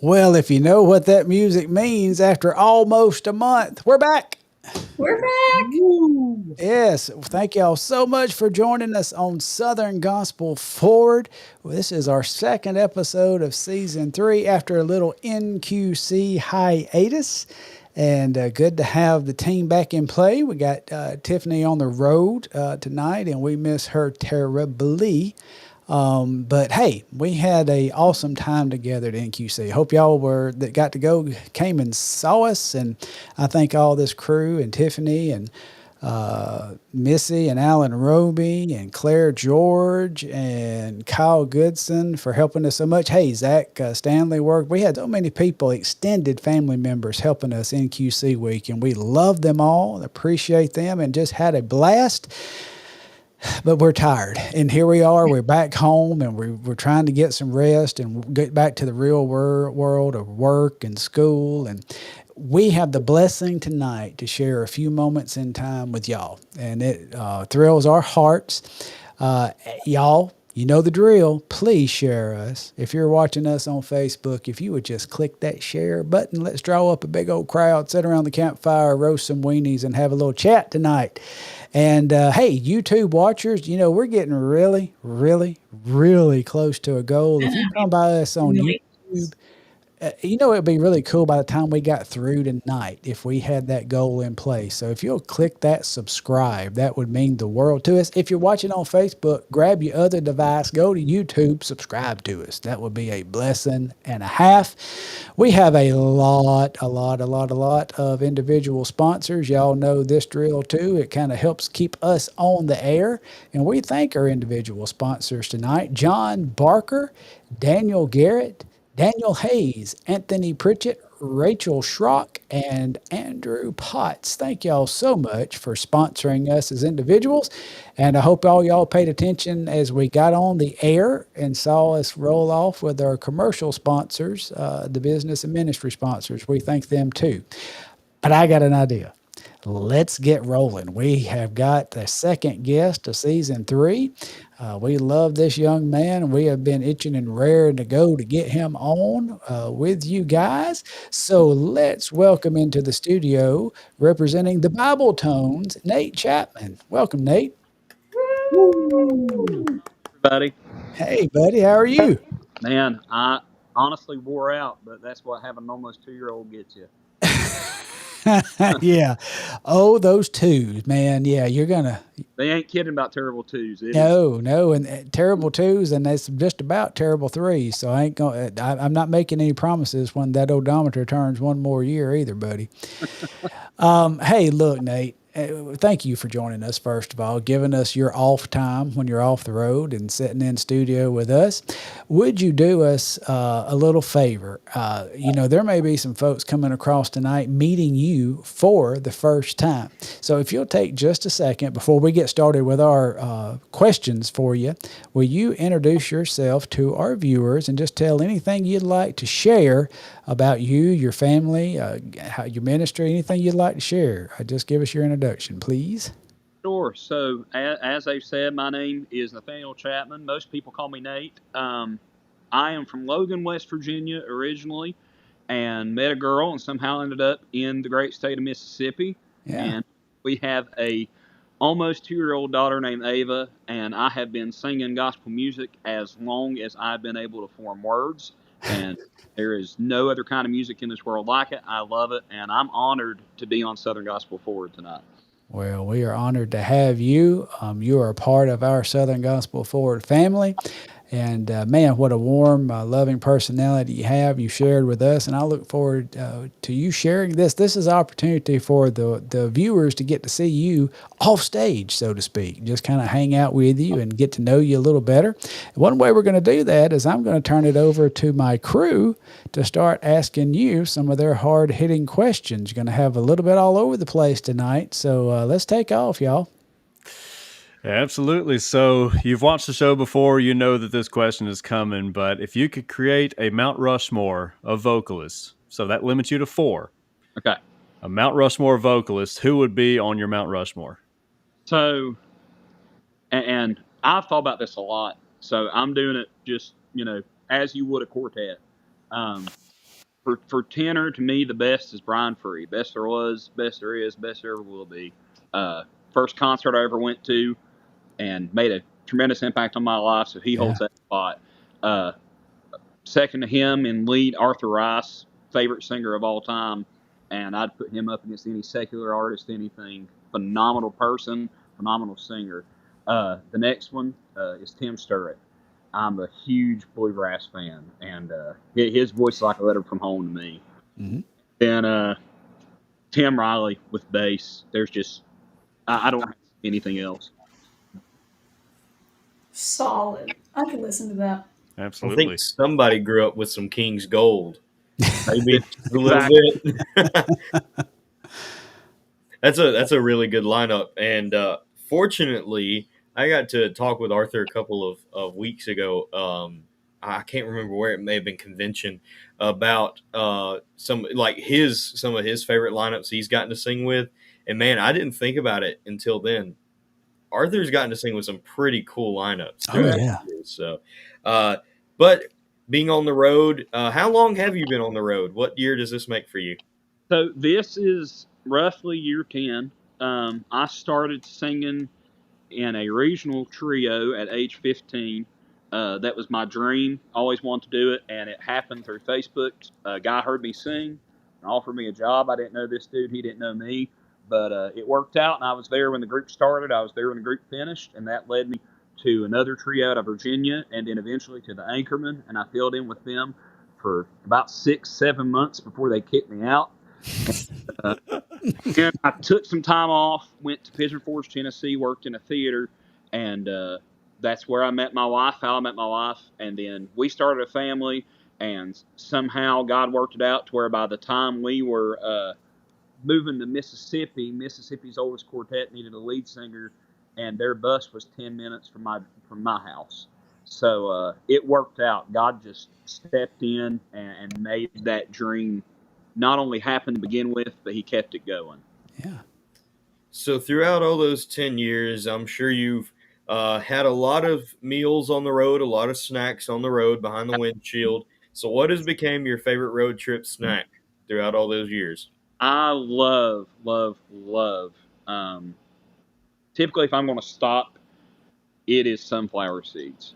Well, if you know what that music means, after almost a month, we're back. We're back. Woo! Yes, thank y'all so much for joining us on Southern Gospel Forward. Well, this is our second episode of season 3 after a little NQC hiatus. And good to have the team back in play. We got Tiffany on the road tonight, and we miss her terribly. But hey, we had a awesome time together at NQC. Hope y'all were that got to go came and saw us, and I thank all this crew and Tiffany and Missy and Alan Roby and Claire George and Kyle Goodson for helping us so much. Hey, Zach Stanley worked. We had so many people, extended family members helping us in QC week, and we love them all, appreciate them, and just had a blast. But we're tired, and here we are. We're back home, and we're trying to get some rest and get back to the real world of work and school. And we have the blessing tonight to share a few moments in time with y'all, and it thrills our hearts. Y'all, you know the drill. Please share us. If you're watching us on Facebook, if you would just click that share button, let's draw up a big old crowd, sit around the campfire, roast some weenies, and have a little chat tonight. And hey, YouTube watchers, you know, we're getting really, really, really close to a goal. If you come by us on YouTube, you know, it'd be really cool by the time we got through tonight if we had that goal in place. So if you'll click that subscribe, that would mean the world to us. If you're watching on Facebook, grab your other device, go to YouTube, subscribe to us. That would be a blessing and a half. We have a lot of individual sponsors. Y'all know this drill too. It kind of helps keep us on the air. And we thank our individual sponsors tonight: John Barker, Daniel Garrett, Daniel Hayes, Anthony Pritchett, Rachel Schrock, and Andrew Potts. Thank y'all so much for sponsoring us as individuals. And I hope all y'all paid attention as we got on the air and saw us roll off with our commercial sponsors, the business and ministry sponsors. We thank them too. But I got an idea. Let's get rolling. We have got the second guest of season 3. We love this young man. We have been itching and raring to go to get him on with you guys. So let's welcome into the studio, representing the Bibletones, Nate Chapman. Welcome, Nate. Woo! Everybody. Hey, buddy. How are you? Man, I honestly wore out, but that's what having an almost 2-year-old gets you. Yeah. Oh, those twos, man. Yeah, you're gonna. They ain't kidding about terrible twos. No, and terrible twos, and that's just about terrible threes. So I ain't going. I'm not making any promises when that odometer turns one more year either, buddy. Hey, look, Nate. Thank you for joining us, first of all, giving us your off time when you're off the road and sitting in studio with us. Would you do us a little favor? You know, there may be some folks coming across tonight meeting you for the first time. So if you'll take just a second before we get started with our questions for you, will you introduce yourself to our viewers and just tell anything you'd like to share about you, your family, your ministry, anything you'd like to share? Just give us your introduction, please. Sure. So, as they've said, my name is Nathaniel Chapman. Most people call me Nate. I am from Logan, West Virginia originally, and met a girl and somehow ended up in the great state of Mississippi. Yeah. And we have a almost 2-year-old daughter named Ava, and I have been singing gospel music as long as I've been able to form words. And there is no other kind of music in this world like it. I love it, and I'm honored to be on Southern Gospel Forward tonight. Well, we are honored to have you. You are a part of our Southern Gospel Forward family. And man, what a warm, loving personality you have. You shared with us, and I look forward to you sharing this. This is an opportunity for the viewers to get to see you off stage, so to speak. Just kind of hang out with you and get to know you a little better. One way we're going to do that is I'm going to turn it over to my crew to start asking you some of their hard-hitting questions. You're going to have a little bit all over the place tonight, so let's take off, y'all. Absolutely. So you've watched the show before, you know that this question is coming, but if you could create a Mount Rushmore of vocalists, so that limits you to 4. Okay. A Mount Rushmore vocalist, who would be on your Mount Rushmore? So, and I've thought about this a lot. So I'm doing it just, as you would a quartet. For tenor, to me, the best is Brian Free. Best there was, best there is, best there ever will be. Uh, First concert I ever went to, and made a tremendous impact on my life. So he Yeah. holds that spot. Uh, Second to him in lead, Arthur Rice, favorite singer of all time, and I'd put him up against any secular artist, anything. Phenomenal person, phenomenal singer. The next one is Tim Sturritt. I'm a huge bluegrass fan, and his voice is like a letter from home to me. Mm-hmm. Then Tim Riley with bass. There's just I don't have anything else. Solid. I could listen to that. I Absolutely. think somebody grew up with some King's Gold. Maybe just a little Exactly. bit. That's a really good lineup, and fortunately, I got to talk with Arthur a couple of weeks ago. I can't remember where, it may have been convention, about some of his favorite lineups he's gotten to sing with, and man, I didn't think about it until then. Arthur's gotten to sing with some pretty cool lineups Oh, throughout yeah. the years. So, but being on the road, how long have you been on the road? What year does this make for you? So this is roughly year 10. I started singing in a regional trio at age 15. That was my dream. Always wanted to do it, and it happened through Facebook. A guy heard me sing and offered me a job. I didn't know this dude. He didn't know me. But it worked out, and I was there when the group started. I was there when the group finished, and that led me to another trio out of Virginia, and then eventually to the Anchorman, and I filled in with them for about 6-7 months before they kicked me out. And I took some time off, went to Pigeon Forge, Tennessee, worked in a theater, and that's where I met my wife, how I met my wife. And then we started a family, and somehow God worked it out to where by the time we were moving to Mississippi, Mississippi's oldest quartet needed a lead singer, and their bus was 10 minutes from my house. So it worked out. God just stepped in and made that dream not only happen to begin with, but he kept it going. Yeah. So throughout all those 10 years, I'm sure you've had a lot of meals on the road, a lot of snacks on the road behind the windshield. So what has become your favorite road trip snack throughout all those years? I love, love, love. Typically, if I'm going to stop, it is sunflower seeds.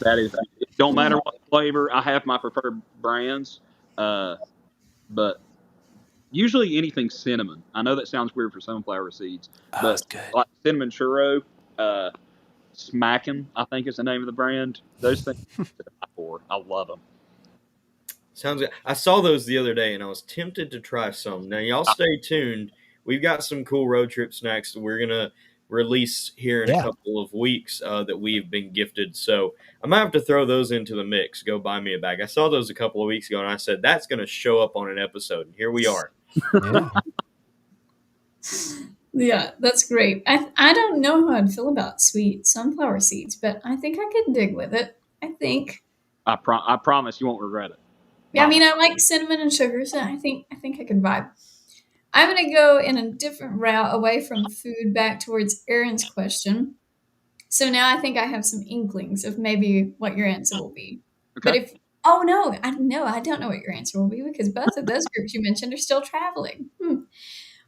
That is, it don't matter what flavor. I have my preferred brands, but usually anything cinnamon. I know that sounds weird for sunflower seeds, Oh, but that's good. like cinnamon churro, Smackin', I think is the name of the brand. Those things I love them. Sounds good. I saw those the other day, and I was tempted to try some. Now, y'all stay tuned. We've got some cool road trip snacks that we're going to release here in a couple of weeks that we've been gifted. So I might have to throw those into the mix. Go buy me a bag. I saw those a couple of weeks ago, and I said, that's going to show up on an episode. And here we are. Yeah. Yeah, that's great. I don't know how I'd feel about sweet sunflower seeds, but I think I could dig with it. I think. I promise you won't regret it. Yeah, I mean, I like cinnamon and sugar, so I think I could vibe. I'm gonna go in a different route away from food back towards Aaron's question. So now I think I have some inklings of maybe what your answer will be. Okay. But I don't know what your answer will be because both of those groups you mentioned are still traveling.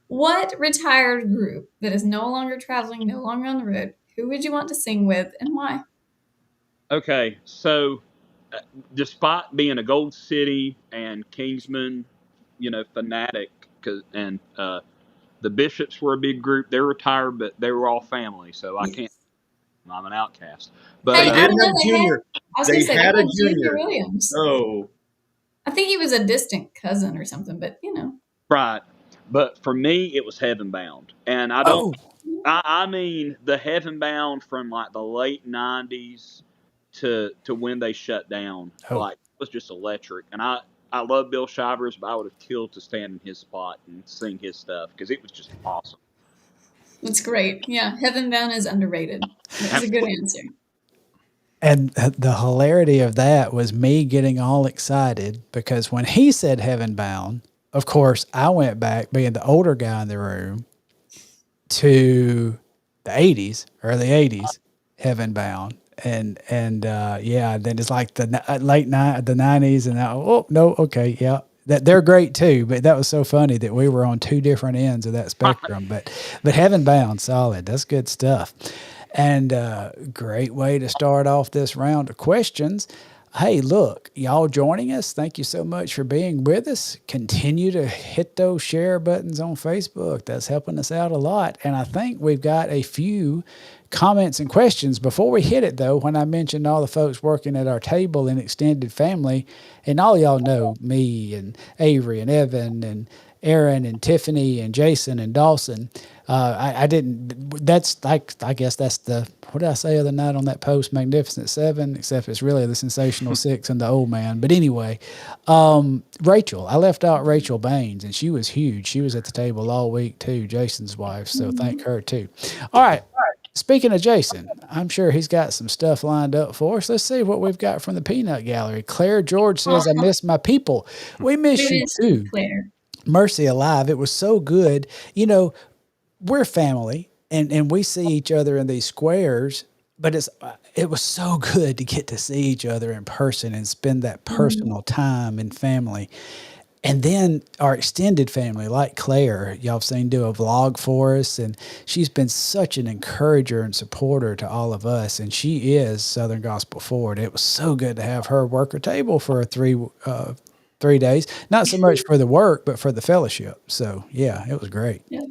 What retired group that is no longer traveling, no longer on the road, who would you want to sing with and why? Okay, so despite being a Gold City and Kingsman, fanatic, and the Bishops were a big group. They're retired, but they were all family, so I can't. I'm an outcast. But They did know, have Junior. I was They going to say, had they a Junior. Williams. Oh, I think he was a distant cousin or something, but right. But for me, it was Heaven Bound, and I don't. I mean the Heaven Bound from like the late '90s to when they shut down. Like it was just electric, and I love Bill Shivers, but I would have killed to stand in his spot and sing his stuff because it was just awesome. That's great. Yeah, Heaven Bound is underrated. That's a good answer. And the hilarity of that was me getting all excited because when he said Heaven Bound, of course, I went back, being the older guy in the room, to the 80s, early 80s, Heaven Bound. Yeah, then it's like the '90s, and now, oh no, okay, yeah, that they're great too. But that was so funny that we were on two different ends of that spectrum. But Heaven Bound, solid, that's good stuff, and great way to start off this round of questions. Hey, look, y'all joining us. Thank you so much for being with us. Continue to hit those share buttons on Facebook. That's helping us out a lot. And I think we've got a few comments and questions. Before we hit it, though, when I mentioned all the folks working at our table in extended family, and all y'all know me and Avery and Evan and Aaron and Tiffany and Jason and Dawson. I didn't. That's like, I guess that's the, what did I say the other night on that post? Magnificent Seven, except it's really the Sensational Six and the Old Man. But anyway, Rachel, I left out Rachel Baines, and she was huge. She was at the table all week too, Jason's wife. So thank her too. All right. Speaking of Jason, I'm sure he's got some stuff lined up for us. Let's see what we've got from the Peanut Gallery. Claire George says, I miss my people. We miss you too. Claire. Mercy alive. It was so good. You know, we're family and we see each other in these squares, but it was so good to get to see each other in person and spend that personal time in family. And then our extended family, like Claire, y'all have seen do a vlog for us, and she's been such an encourager and supporter to all of us, and she is Southern Gospel Forward. It was so good to have her work her table for 3 days, not so much for the work, but for the fellowship. So yeah, it was great. Yeah.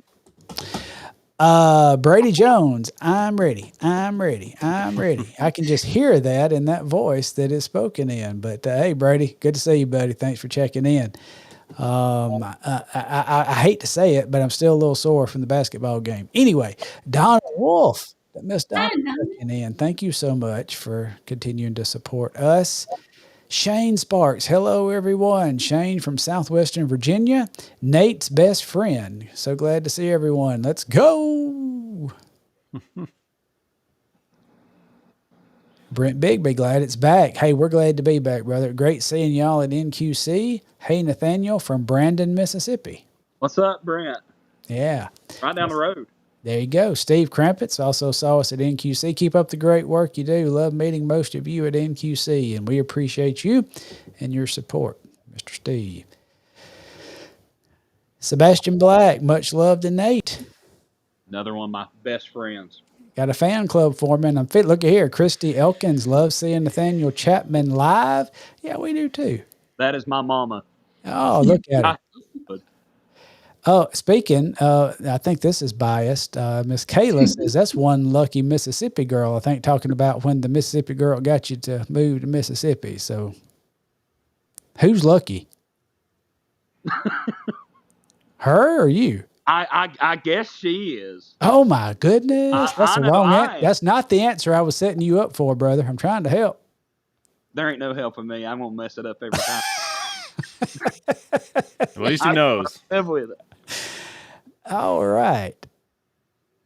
Brady Jones, I'm ready. I'm ready. I'm ready. I can just hear that in that voice that is spoken in. But hey, Brady, good to see you, buddy. Thanks for checking in. I hate to say it, but I'm still a little sore from the basketball game. Anyway, Donna Wolf, Miss Donna, checking in. Thank you so much for continuing to support us. Shane Sparks. Hello, everyone. Shane from Southwestern Virginia, Nate's best friend. So glad to see everyone. Let's go. Brent Bigby, glad it's back. Hey, we're glad to be back, brother. Great seeing y'all at NQC. Hey, Nathaniel from Brandon, Mississippi. What's up, Brent? Yeah. Right down the road. There you go. Steve Krampitz also saw us at NQC. Keep up the great work you do. Love meeting most of you at NQC, and we appreciate you and your support, Mr. Steve. Sebastian Black, much love to Nate. Another one of my best friends. Got a fan club for me, and I'm fit. Look at here. Christy Elkins loves seeing Nathaniel Chapman live. Yeah, we do too. That is my mama. Oh, look at it. Oh, speaking, I think this is biased. Miss Kayla says that's one lucky Mississippi girl, I think, talking about when the Mississippi girl got you to move to Mississippi. So who's lucky? Her or you? I guess she is. Oh, my goodness. That's the wrong answer. That's not the answer I was setting you up for, brother. I'm trying to help. There ain't no helping me. I'm going to mess it up every time. At least he knows. With it. All right.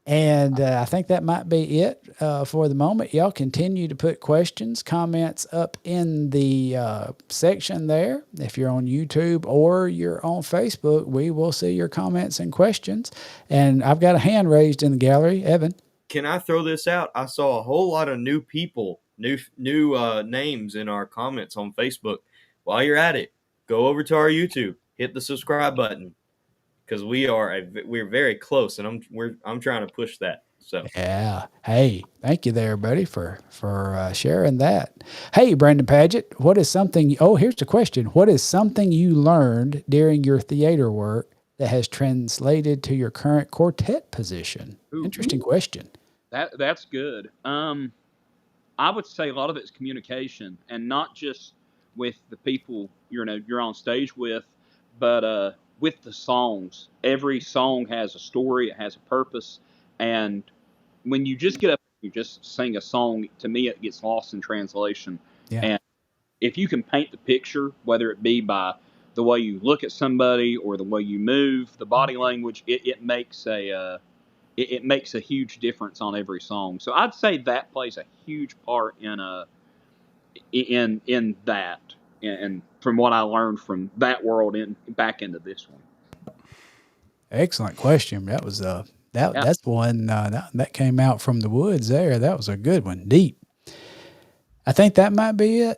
And I think that might be it for the moment. Y'all continue to put questions, comments up in the section there. If you're on YouTube or you're on Facebook, we will see your comments and questions. And I've got a hand raised in the gallery. Evan. Can I throw this out? I saw a whole lot of new people, new names in our comments on Facebook. While you're at it, go over to our YouTube, hit the subscribe button. Because we're very close, and I'm trying to push that. So yeah, hey, thank you there, buddy, for sharing that. Hey, Brandon Paget, what is something? Oh, here's the question: what is something you learned during your theater work that has translated to your current quartet position? Ooh, interesting question. That's good. I would say a lot of it's communication, and not just with the people you're on stage with, but with the songs. Every song has a story, it has a purpose, and when you just get up and you just sing a song, to me it gets lost in translation. Yeah. And if you can paint the picture, whether it be by the way you look at somebody or the way you move, the body language, it makes a huge difference on every song. So I'd say that plays a huge part in that. And from what I learned from that world back into this one. Excellent question. That was that's one that came out from the woods there. That was a good one. Deep. I think that might be it.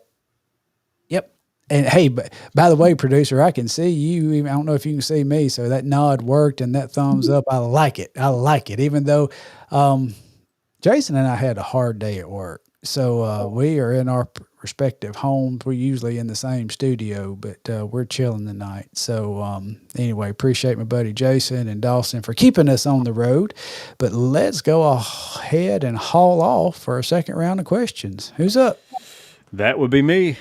Yep. And hey, by the way, producer, I can see you. I don't know if you can see me. So that nod worked and that thumbs up. I like it. I like it. Even though um, Jason and I had a hard day at work. So we are in our respective homes. We're usually in the same studio, but we're chilling tonight. So anyway, appreciate my buddy Jason and Dawson for keeping us on the road. But let's go ahead and haul off for a second round of questions. Who's up? That would be me.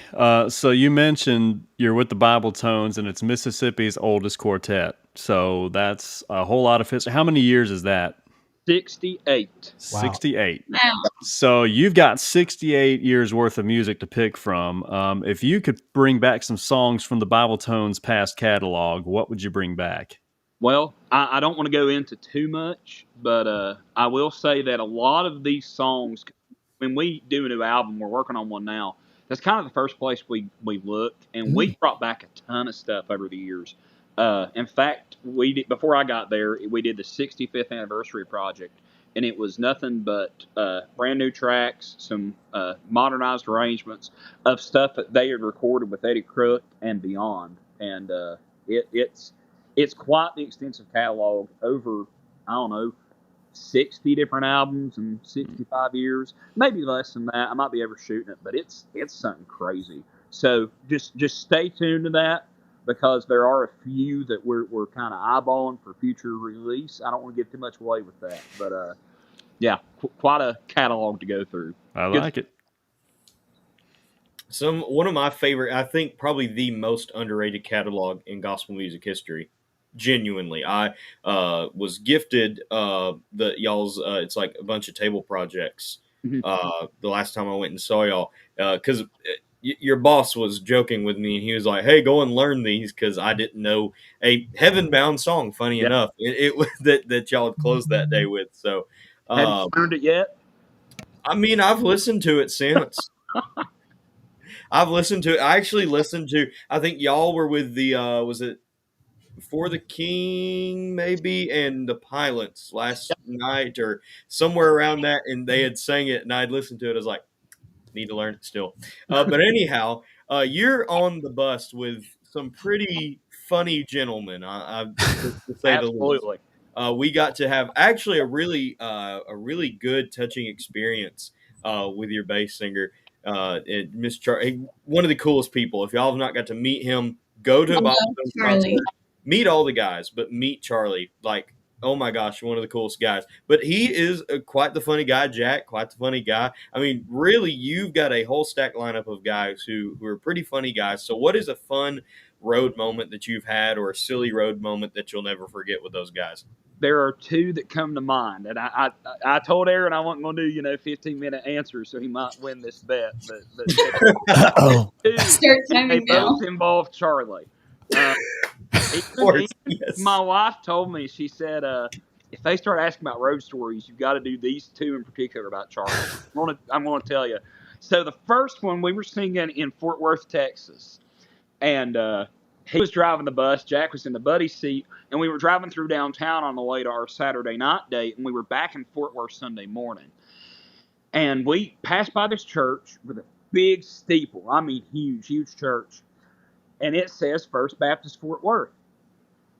So you mentioned you're with the Bibletones, and it's Mississippi's oldest quartet. So that's a whole lot of history. How many years is that? 68. Wow. 68. Wow. So you've got 68 years worth of music to pick from. If you could bring back some songs from the Bibletones' past catalog, what would you bring back? Well, I don't want to go into too much, but I will say that a lot of these songs, when we do a new album, we're working on one now. That's kind of the first place we look, and we brought back a ton of stuff over the years. In fact, we did, before I got there, we did the 65th anniversary project, and it was nothing but brand new tracks, some modernized arrangements of stuff that they had recorded with Eddie Crook and beyond, and it's quite the extensive catalog over, I don't know, 60 different albums in 65 years, maybe less than that. I might be overshooting it, but it's something crazy. So just stay tuned to that, because there are a few that we're kind of eyeballing for future release. I don't want to give too much away with that, but yeah, quite a catalog to go through. I Good. like it. One of my favorite, I think probably the most underrated catalog in gospel music history. Genuinely, I was gifted the y'all's. It's like a bunch of table projects. Mhm. The last time I went and saw y'all, because your boss was joking with me, and he was like, "Hey, go and learn these," because I didn't know a Heaven Bound song. Funny Yeah. enough, it was that y'all had closed that day with. So, Have you learned it yet? I mean, I've listened to it since. I've listened to it. I actually listened to. I think y'all were with the. Was it For the King, maybe, and the Pilots last night or somewhere around that, and they had sang it, and I'd listened to it. I was like, need to learn it still. But anyhow, you're on the bus with some pretty funny gentlemen, to say the least. Absolutely. We got to have actually a really good touching experience with your bass singer, Miss Charlie, one of the coolest people. If y'all have not got to meet him, go to a Bible Stones Charlie. concert. Meet all the guys, but meet Charlie. Like, oh my gosh, one of the coolest guys. But he is quite the funny guy. Jack, quite the funny guy. I mean, really, you've got a whole stack lineup of guys who are pretty funny guys. So, what is a fun road moment that you've had, or a silly road moment that you'll never forget with those guys? There are two that come to mind, and I told Aaron I wasn't going to do 15-minute answers, so he might win this bet. But Oh, two, Start they timing now. both involve Charlie. Of course, yes. My wife told me, she said, if they start asking about road stories, you've got to do these two in particular about Charlie. I'm going to tell you. So the first one, we were singing in Fort Worth, Texas, and he was driving the bus. Jack was in the buddy seat, and we were driving through downtown on the way to our Saturday night date, and we were back in Fort Worth Sunday morning. And we passed by this church with a big steeple. I mean, huge, huge church. And it says First Baptist Fort Worth.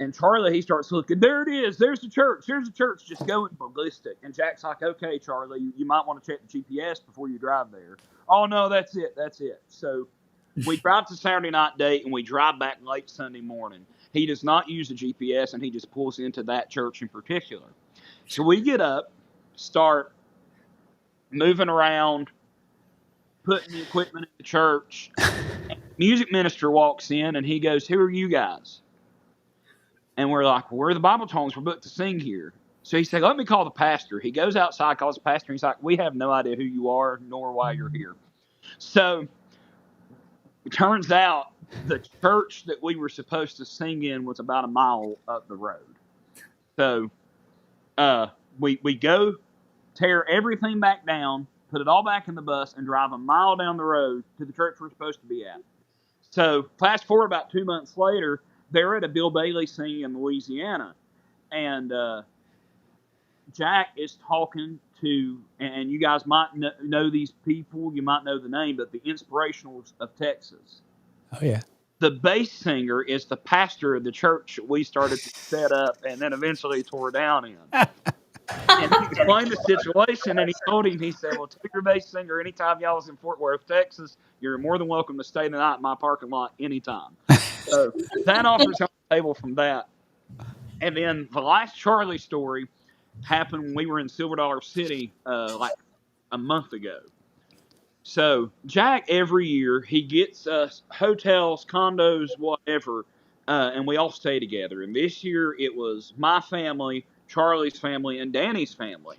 And Charlie, he starts looking, there it is, there's the church, just going ballistic. And Jack's like, okay, Charlie, you might want to check the GPS before you drive there. Oh, no, that's it. So we drive to Saturday night date, and we drive back late Sunday morning. He does not use the GPS, and he just pulls into that church in particular. So we get up, start moving around, putting the equipment in the church. Music minister walks in, and he goes, who are you guys? And we're like, well, we're the Bibletones. We're booked to sing here. So he said, let me call the pastor. He goes outside, calls the pastor. And he's like, we have no idea who you are, nor why you're here. So it turns out the church that we were supposed to sing in was about a mile up the road. So we go tear everything back down, put it all back in the bus, and drive a mile down the road to the church we're supposed to be at. So fast forward about 2 months later, they're at a Bill Bailey singing in Louisiana, and Jack is talking to, and you guys might know these people, you might know the name, but the Inspirationals of Texas. Oh yeah. The bass singer is the pastor of the church we started to set up and then eventually tore down in. And he explained the situation, and he told him, he said, well, tell your bass singer anytime y'all was in Fort Worth, Texas, you're more than welcome to stay the night in my parking lot anytime. So that offer's on the table from that. And then the last Charlie story happened when we were in Silver Dollar City like a month ago. So Jack, every year, he gets us hotels, condos, whatever, and we all stay together. And this year it was my family, Charlie's family, and Danny's family.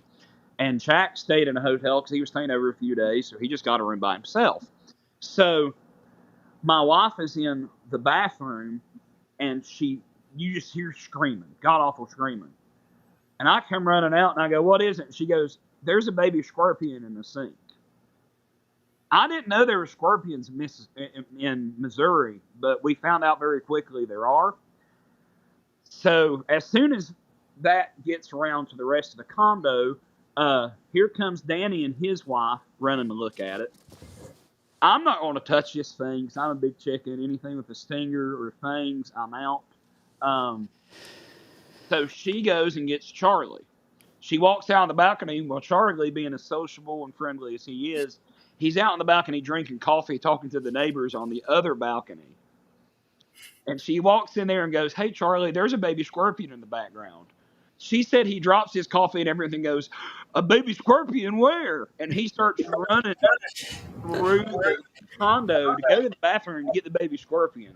And Jack stayed in a hotel because he was staying over a few days, so he just got a room by himself. So my wife is in the bathroom, and you just hear screaming, god-awful screaming. And I come running out, and I go, what is it? And she goes, there's a baby scorpion in the sink. I didn't know there were scorpions in Missouri, but we found out very quickly there are. So as soon as that gets around to the rest of the condo, here comes Danny and his wife running to look at it. I'm not going to touch this thing because I'm a big chicken. Anything with a stinger or fangs, I'm out. So she goes and gets Charlie. She walks out on the balcony. Well, Charlie, being as sociable and friendly as he is, he's out on the balcony drinking coffee, talking to the neighbors on the other balcony. And she walks in there and goes, hey, Charlie, there's a baby scorpion in the background. She said he drops his coffee and everything goes, a baby scorpion where? And he starts running through the condo to go to the bathroom to get the baby scorpion.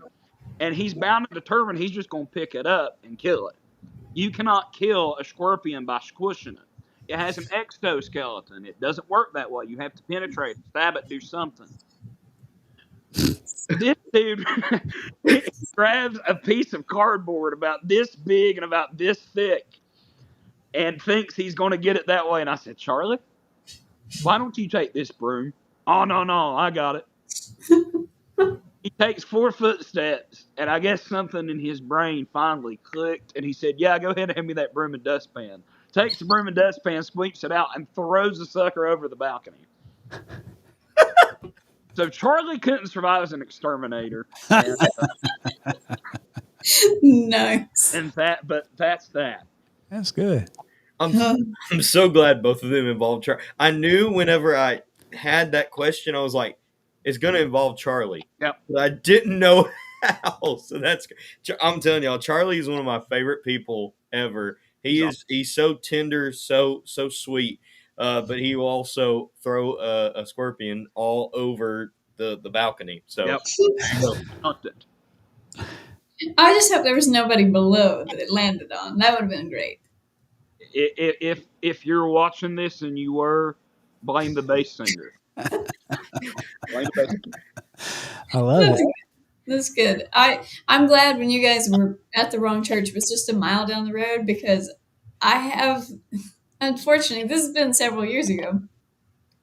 And he's bound and determined he's just going to pick it up and kill it. You cannot kill a scorpion by squishing it. It has an exoskeleton. It doesn't work that way. You have to penetrate it, stab it, do something. This dude grabs a piece of cardboard about this big and about this thick and thinks he's going to get it that way. And I said, Charlie, why don't you take this broom? Oh, no, I got it. He takes 4 footsteps, and I guess something in his brain finally clicked, and he said, yeah, go ahead and hand me that broom and dustpan. Takes the broom and dustpan, sweeps it out, and throws the sucker over the balcony. So Charlie couldn't survive as an exterminator. And, Nice. but that's that. That's good. I'm so glad both of them involved Charlie. I knew whenever I had that question, I was like, it's going to involve Charlie. Yep. But I didn't know how. So I'm telling y'all, Charlie is one of my favorite people ever. He's so tender, so sweet. But he will also throw a scorpion all over the balcony. So, yep. I just hope there was nobody below that it landed on. That would have been great. If you're watching this and you were, blame the bass singer. I love it. That's good. I'm glad when you guys were at the wrong church, it was just a mile down the road, because I have, unfortunately, this has been several years ago,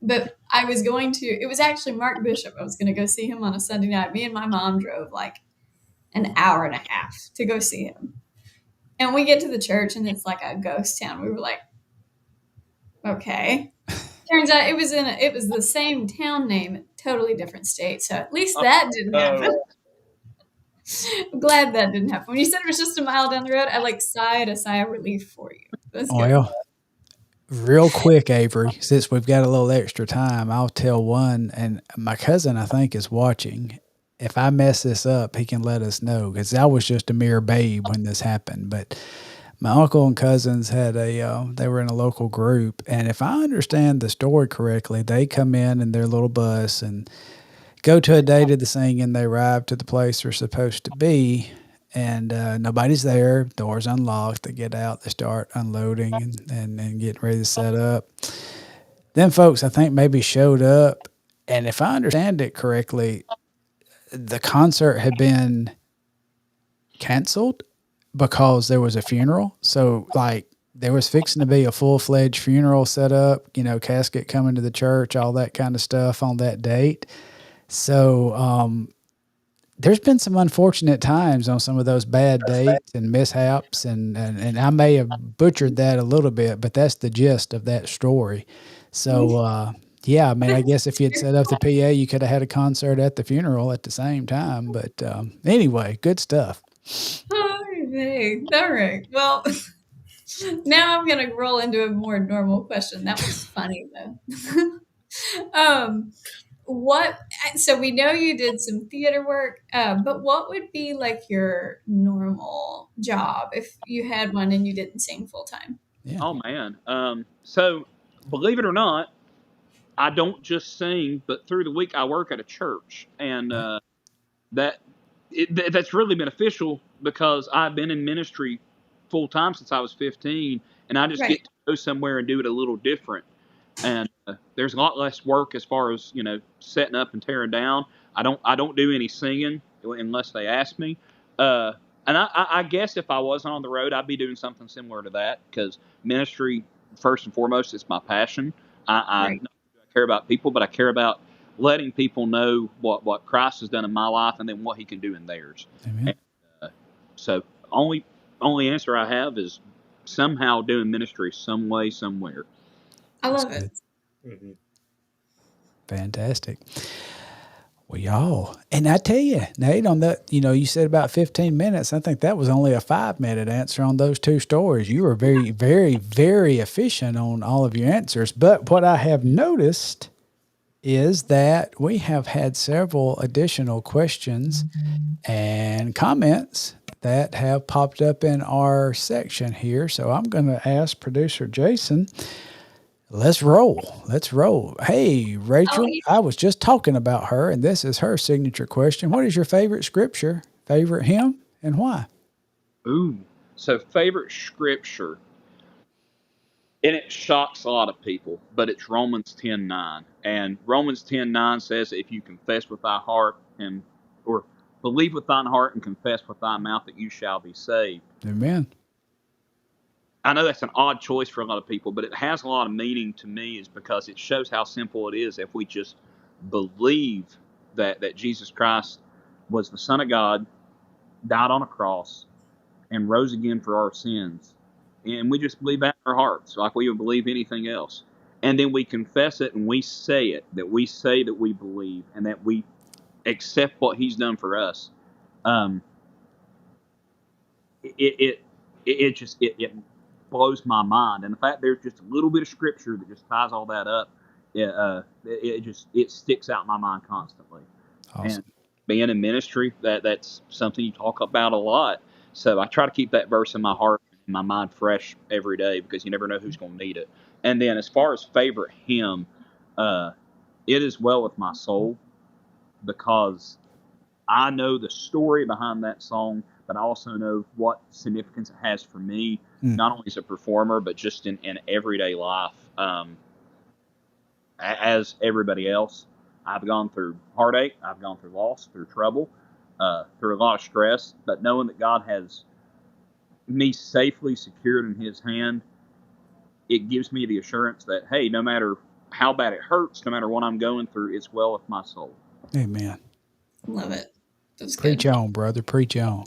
but it was actually Mark Bishop. I was going to go see him on a Sunday night. Me and my mom drove like an hour and a half to go see him. And we get to the church and it's like a ghost town. We were like, okay. Turns out it was the same town name, totally different state. So at least that didn't happen. I'm glad that didn't happen. When you said it was just a mile down the road, I sighed a sigh of relief for you. That's good. Well, real quick, Avery, since we've got a little extra time, I'll tell one, and my cousin, I think, is watching. If I mess this up, he can let us know, because I was just a mere babe when this happened. But my uncle and cousins they were in a local group, and if I understand the story correctly, they come in their little bus and go to a date of the singing. They arrive to the place they're supposed to be, and nobody's there. Doors unlocked. They get out. They start unloading and getting ready to set up. Them folks, I think, maybe showed up, and if I understand it correctly, the concert had been canceled because there was a funeral. So, there was fixing to be a full-fledged funeral set up, casket coming to the church, all that kind of stuff on that date. So there's been some unfortunate times on some of those bad dates and mishaps, and I may have butchered that a little bit, but that's the gist of that story. So, yeah, I mean, I guess if you had set up the PA, you could have had a concert at the funeral at the same time. But anyway, good stuff. All right. Well, now I'm gonna roll into a more normal question. That was funny though. um, what? So we know you did some theater work, but what would be like your normal job if you had one and you didn't sing full time? Yeah. Oh man. So believe it or not, I don't just sing, but through the week I work at a church, and that that's really beneficial because I've been in ministry full time since I was 15, and I just Right. get to go somewhere and do it a little different. And there's a lot less work as far as setting up and tearing down. I don't do any singing unless they ask me. Uh, and I guess if I wasn't on the road, I'd be doing something similar to that because ministry first and foremost is my passion. I Right. not only do I care about people, but I care about letting people know what Christ has done in my life and then what He can do in theirs. Amen. And, so only answer I have is somehow doing ministry some way somewhere. I That's love it. good. Mm-hmm. Fantastic. Well, y'all, and I tell you, Nate, on that, you said about 15 minutes. I think that was only a 5-minute answer on those two stories. You were very, very, very efficient on all of your answers. But what I have noticed is that we have had several additional questions and comments that have popped up in our section here. So I'm going to ask producer Jason, let's roll. Let's roll. Hey, Rachel, I was just talking about her, and this is her signature question. What is your favorite scripture, favorite hymn, and why? Ooh. So favorite scripture, and it shocks a lot of people, but it's Romans 10:9. And Romans 10:9 says, if you confess with thy heart or believe with thine heart and confess with thy mouth that you shall be saved. Amen. I know that's an odd choice for a lot of people, but it has a lot of meaning to me is because it shows how simple it is if we just believe that Jesus Christ was the Son of God, died on a cross, and rose again for our sins. And we just believe that in our hearts, like we would believe anything else. And then we confess it and we say it, that we say that we believe and that we accept what He's done for us. Um, it blows my mind. And the fact there's just a little bit of scripture that just ties all that up, it sticks out in my mind constantly. Awesome. And being in ministry, that's something you talk about a lot. So I try to keep that verse in my heart, in my mind fresh every day because you never know who's going to need it. And then as far as favorite hymn, it is Well With My Soul because I know the story behind that song, but I also know what significance it has for me, not only as a performer, but just in everyday life. As everybody else, I've gone through heartache, I've gone through loss, through trouble, through a lot of stress, but knowing that God has me safely secured in His hand, it gives me the assurance that, hey, no matter how bad it hurts, no matter what I'm going through, it's well with my soul. Amen. Love it. That's Preach good. on, brother. Preach on.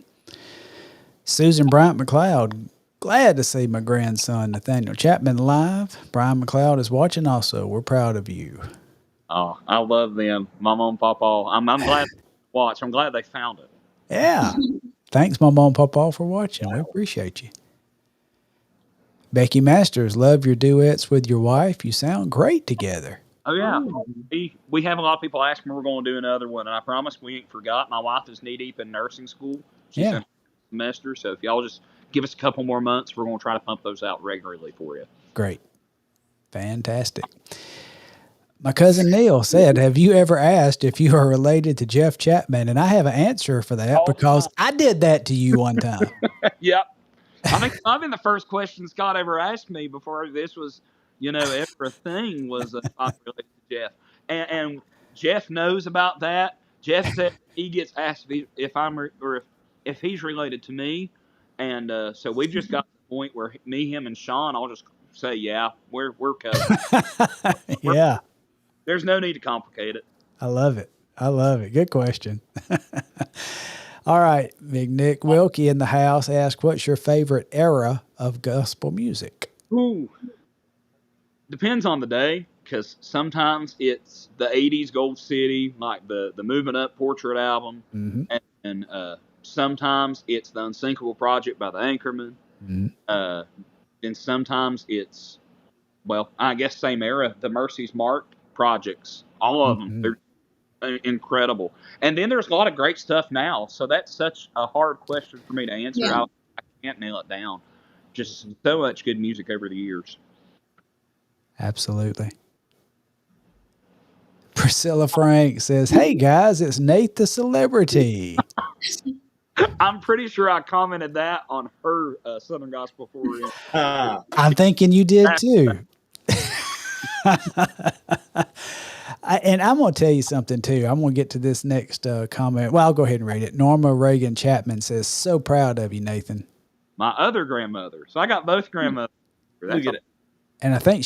Susan Bryant McLeod, glad to see my grandson Nathaniel Chapman live. Brian McLeod is watching also. We're proud of you. Oh, I love them. Mama and Papa. I'm glad they watch. I'm glad they found it. Yeah. Thanks, Mama and Papa, for watching. We appreciate you. Becky Masters, love your duets with your wife. You sound great together. Oh, yeah. We have a lot of people ask me we're going to do another one, and I promise we ain't forgot. My wife is knee-deep in nursing school. She's in semester, so if y'all just give us a couple more months, we're going to try to pump those out regularly for you. Great. Fantastic. My cousin Neil said, have you ever asked if you are related to Jeff Chapman? And I have an answer for that because I did that to you one time. Yep. I think I've been the first question Scott ever asked me before this was, ever a thing was I'm related to Jeff. And Jeff knows about that. Jeff said he gets asked if I'm or if he's related to me. And so we've just got to the point where me, him, and Sean, I'll just say, yeah, we're cousins. Yeah. There's no need to complicate it. I love it. I love it. Good question. All right, Big Nick Wilkie in the house asked, "What's your favorite era of gospel music?" Ooh, depends on the day, because sometimes it's the '80s Gold City, like the Moving Up Portrait album, Mm-hmm. and sometimes it's the Unsinkable Project by the Anchorman. Mm-hmm. Uh, and sometimes it's, well, I guess same era, the Mercy's Mark projects. All of them, Mm-hmm. they're incredible. And then there's a lot of great stuff now. So that's such a hard question for me to answer. Yeah. I can't nail it down. Just so much good music over the years. Absolutely. Priscilla Frank says, "Hey guys, it's Nate the Celebrity." I'm pretty sure I commented that on her Southern Gospel Forward. I'm thinking you did too. And I'm going to tell you something too. I'm going to get to this next comment. Well, I'll go ahead and read it. Norma Reagan Chapman says, "So proud of you, Nathan." My other grandmother. So I got both grandmothers. Look at it. And I think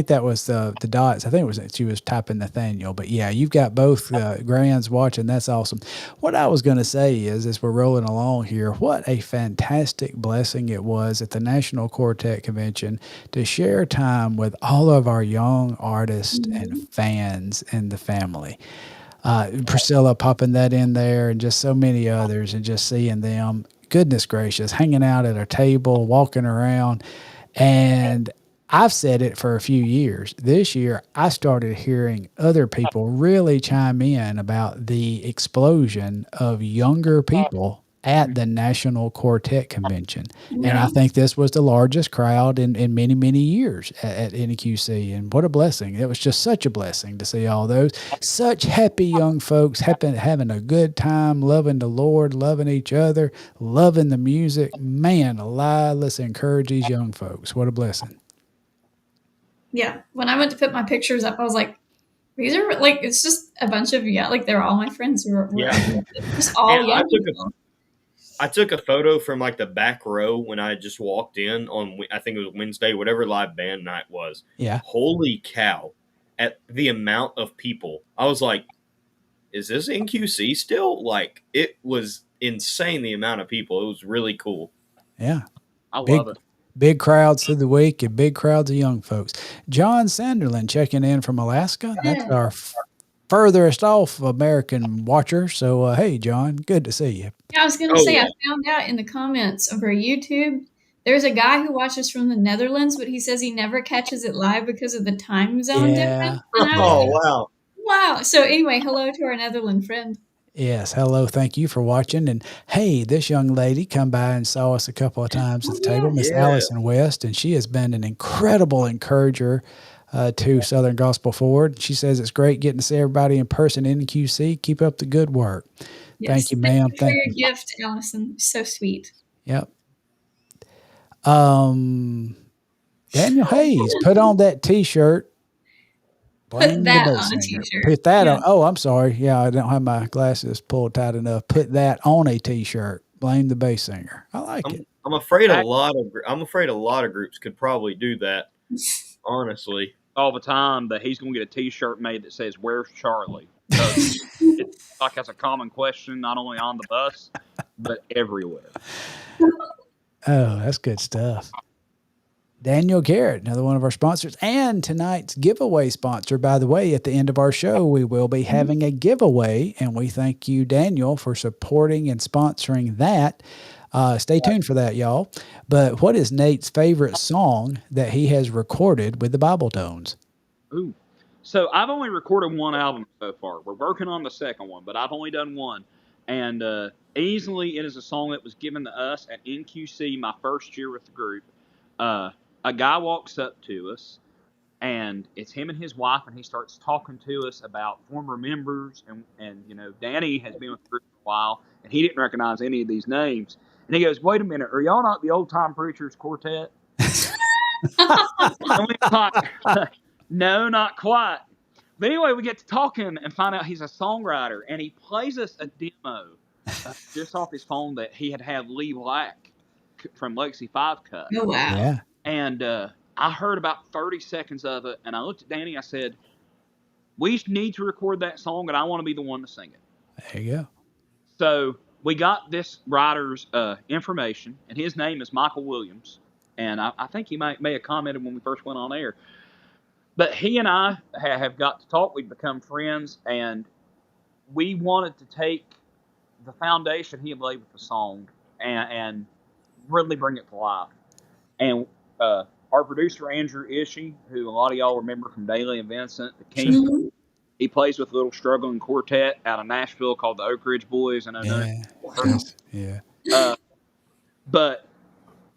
that was the dots. I think it was she was typing Nathaniel, but yeah, you've got both grands watching. That's awesome. What I was going to say is, as we're rolling along here, what a fantastic blessing it was at the National Quartet Convention to share time with all of our young artists and fans and the family. Priscilla popping that in there, and just so many others, and just seeing them. Goodness gracious, hanging out at our table, walking around, and I've said it for a few years. This year, I started hearing other people really chime in about the explosion of younger people at the National Quartet Convention. And I think this was the largest crowd in many, many years at NQC. And what a blessing. It was just such a blessing to see all those such happy young folks having a good time, loving the Lord, loving each other, loving the music. Man alive, let's encourage these young folks. What a blessing. Yeah. When I went to put my pictures up, I was like, these are like, it's just a bunch of, like they're all my friends were Yeah. just all And young people. I took a photo from like the back row when I just walked in on, I think it was Wednesday, whatever live band night was. Yeah. Holy cow. At the amount of people, I was like, is this NQC still? Like, it was insane the amount of people. It was really cool. Yeah. I Big, love it. big crowds through the week and big crowds of young folks. John Sanderlin checking in from Alaska. That's our furthest off American watcher. So, hey, John, good to see you. Yeah, I was going to say, I found out in the comments over YouTube, there's a guy who watches from the Netherlands, but he says he never catches it live because of the time zone difference. And I was Oh, like, wow. wow. So anyway, hello to our Netherlands friend. Yes. Hello. Thank you for watching. And hey, this young lady come by and saw us a couple of times at the table, Miss Allison West, and she has been an incredible encourager to Southern Gospel Forward. She says it's great getting to see everybody in person in QC. Keep up the good work. Yes. Thank you, ma'am. Thank you for your gift, Allison. So sweet. Yep. Daniel Hayes, put on that T-shirt. Put that on a T-shirt. Put that on. Oh, I'm sorry. Yeah, I don't have my glasses pulled tight enough. Put that on a T-shirt. Blame the bass singer. I like it. I'm afraid a lot of groups could probably do that. Honestly, all the time that he's going to get a T-shirt made that says "Where's Charlie?" It's like that's a common question, not only on the bus but everywhere. Oh, that's good stuff. Daniel Garrett, another one of our sponsors, and tonight's giveaway sponsor. By the way, at the end of our show, we will be having a giveaway, and we thank you, Daniel, for supporting and sponsoring that. Stay tuned for that, y'all. But what is Nate's favorite song that he has recorded with the Bibletones? Ooh. So I've only recorded one album so far. We're working on the second one, but I've only done one. And easily it is a song that was given to us at NQC my first year with the group. A guy walks up to us, and it's him and his wife, and he starts talking to us about former members. And you know, Danny has been with the group for a while, and he didn't recognize any of these names. And he goes, "Wait a minute, are y'all not the Old Time Preachers Quartet?" And we thought, no, not quite. But anyway, we get to talking and find out he's a songwriter, and he plays us a demo just off his phone that he had Lee Black from Legacy 5 cut. Oh, wow. Yeah. And I heard about 30 seconds of it, and I looked at Danny. I said, we need to record that song, and I want to be the one to sing it. There you go. So we got this writer's information, and his name is Michael Williams. And I think he may have commented when we first went on air. But he and I have got to talk. We've become friends, and we wanted to take the foundation he had laid with the song and really bring it to life. And our producer, Andrew Ishii, who a lot of y'all remember from Daily and Vincent, the King, Mhm. he plays with a little struggling quartet out of Nashville called the Oak Ridge Boys. I know none of Yeah. you heard of Yes. Yeah. them. But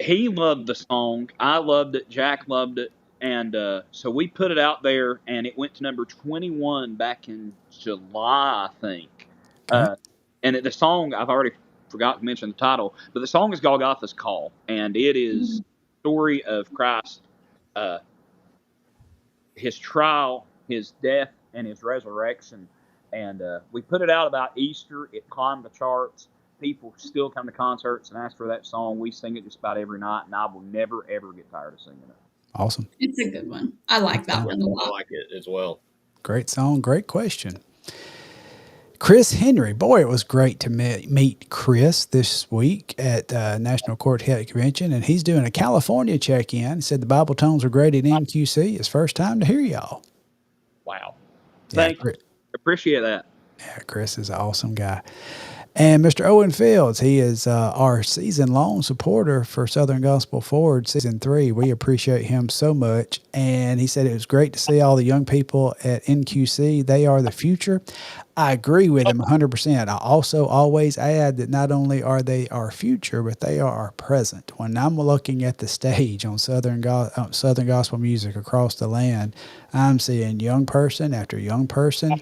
he loved the song. I loved it. Jack loved it. And so we put it out there, and it went to number 21 back in July, I think. Okay. And the song, I've already forgot to mention the title, but the song is Golgotha's Call, and it is the story of Christ, his trial, his death, and his resurrection. And we put it out about Easter. It climbed the charts. People still come to concerts and ask for that song. We sing it just about every night, and I will never, ever get tired of singing it. Awesome. It's a good one. I like that one a I lot. like it as well. Great song. Great question. Chris Henry. Boy, it was great to meet Chris this week at National Quartet Convention, and he's doing a California check-in. He said the Bibletones are great at NQC. It's first time to hear y'all. Wow. Yeah, Thank you. Appreciate that. Yeah, Chris is an awesome guy. And Mr. Owen Fields, he is our season-long supporter for Southern Gospel Forward Season 3. We appreciate him so much. And he said it was great to see all the young people at NQC. They are the future. I agree with him 100%. I also always add that not only are they our future, but they are our present. When I'm looking at the stage on Southern Gospel music across the land, I'm seeing young person after young person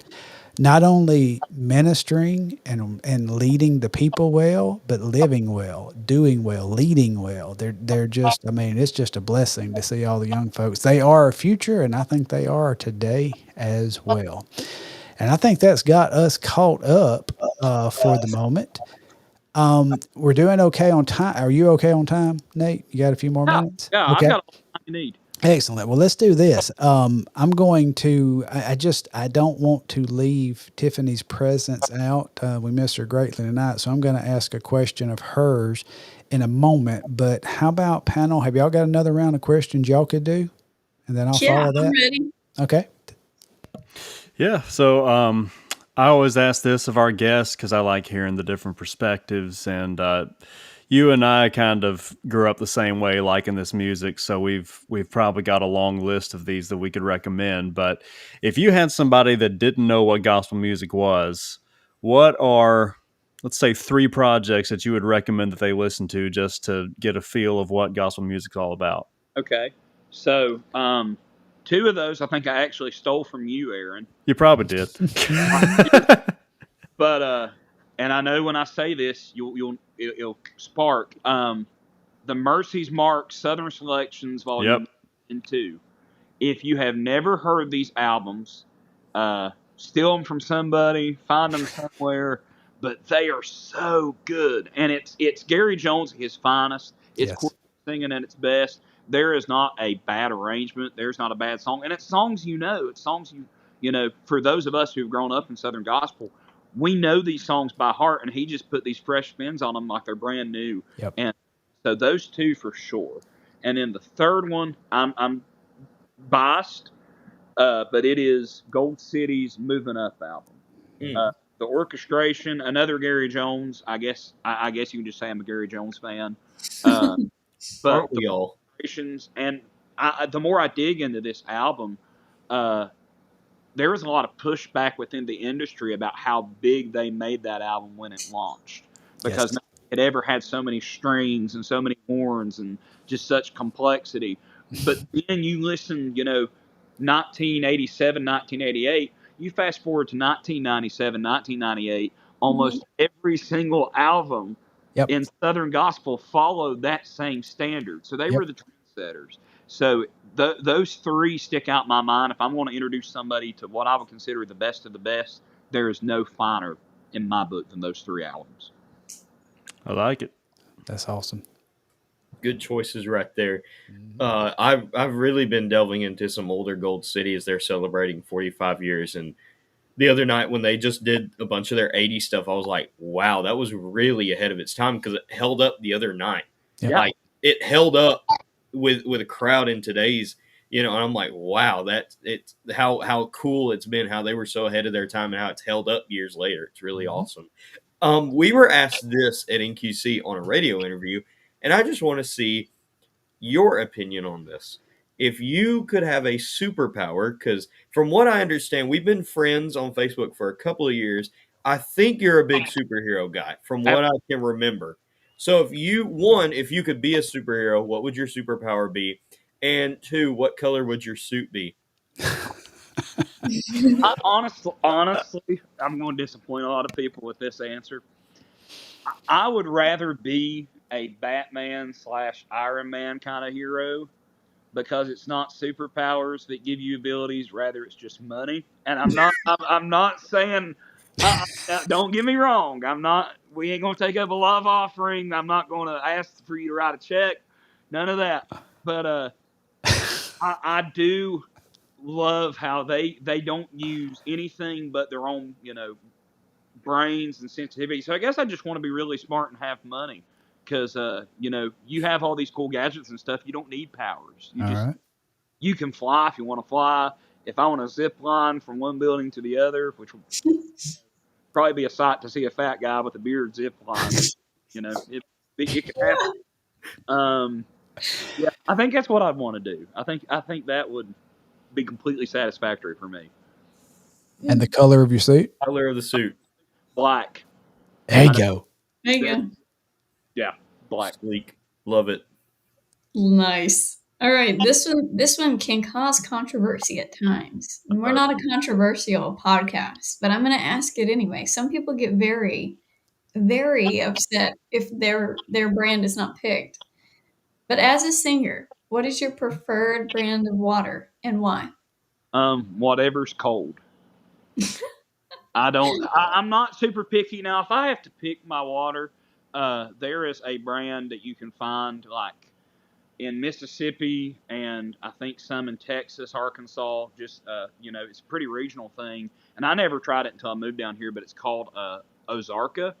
not only ministering and leading the people well, but living well, doing well, leading well. They're just, I mean, it's just a blessing to see all the young folks. They are our future, and I think they are today as well. And I think that's got us caught up for the moment. We're doing okay on time. Are you okay on time, Nate? You got a few more minutes? Yeah, Okay. I've got all the time you need. Excellent. Well, let's do this. I'm going to, I don't want to leave Tiffany's presence out. We miss her greatly tonight. So I'm going to ask a question of hers in a moment. But how about panel? Have y'all got another round of questions y'all could do? And then I'll follow I'm that. ready. Okay. Yeah. So I always ask this of our guests because I like hearing the different perspectives. And you and I kind of grew up the same way, liking this music. So we've probably got a long list of these that we could recommend. But if you had somebody that didn't know what gospel music was, what are, let's say, 3 projects that you would recommend that they listen to just to get a feel of what gospel music's all about? Okay. So, 2 of those I think I actually stole from you, Aaron. You probably did. But and I know when I say this, it'll spark. The Mercy's Mark Southern Selections Volume 1 and 2. If you have never heard these albums, steal them from somebody, find them somewhere. But they are so good, and it's Gary Jones at his finest. It's Yes. singing at its best. There is not a bad arrangement. There's not a bad song, and it's songs you know. It's songs you know. For those of us who've grown up in Southern gospel, we know these songs by heart, and he just put these fresh spins on them like they're brand new. Yep. And so those 2 for sure. And then the third one, I'm biased, but it is Gold City's "Moving Up" album. The orchestration, another Gary Jones. I guess you can just say I'm a Gary Jones fan. But Aren't the we all? orchestrations, and the more I dig into this album, there was a lot of pushback within the industry about how big they made that album when it launched, because Yes. it ever had so many strings and so many horns and just such complexity. But then you listen, 1987, 1988, you fast forward to 1997, 1998, almost every single album Yep. in Southern Gospel followed that same standard. So they Yep. were the trendsetters. So those 3 stick out in my mind. If I'm going to introduce somebody to what I would consider the best of the best, there is no finer in my book than those 3 albums. I like it. That's awesome. Good choices right there. Mhm. I've really been delving into some older Gold Cities. They're celebrating 45 years, and the other night when they just did a bunch of their 80s stuff, I was like, wow, that was really ahead of its time because it held up the other night. Yep. Yeah. Like it held up with a crowd in today's, and I'm like, wow, it's how cool it's been, how they were so ahead of their time and how it's held up years later. It's really Mhm. awesome. We were asked this at NQC on a radio interview, and I just want to see your opinion on this. If you could have a superpower, because from what I understand, we've been friends on Facebook for a couple of years. I think you're a big superhero guy, from what I can remember. So, if you could be a superhero, what would your superpower be? And two, what color would your suit be? Honestly, I'm going to disappoint a lot of people with this answer. I would rather be a Batman / Iron Man kind of hero because it's not superpowers that give you abilities, rather it's just money. And I'm not saying, don't get me wrong, I'm not. We ain't gonna take up a love offering. I'm not gonna ask for you to write a check. None of that. But I do love how they don't use anything but their own brains and sensitivity. So I guess I just want to be really smart and have money because you have all these cool gadgets and stuff. You don't need powers. All right. You can fly if you want to fly. If I want to zip line from one building to the other, which would probably be a sight to see a fat guy with a beard zip line, it could happen. Yeah, I think that's what I'd want to do. I think that would be completely satisfactory for me. And the color of your suit? Color of the suit. Black. There you go. There you go. Yeah, black. Sleek. Love it. Nice. All right, this one can cause controversy at times. And we're not a controversial podcast, but I'm going to ask it anyway. Some people get very, very upset if their brand is not picked. But as a singer, what is your preferred brand of water and why? Whatever's cold. I'm not super picky. Now, if I have to pick my water, there is a brand that you can find like in Mississippi and I think some in Texas, Arkansas. Just it's a pretty regional thing. And I never tried it until I moved down here, but it's called Ozarka.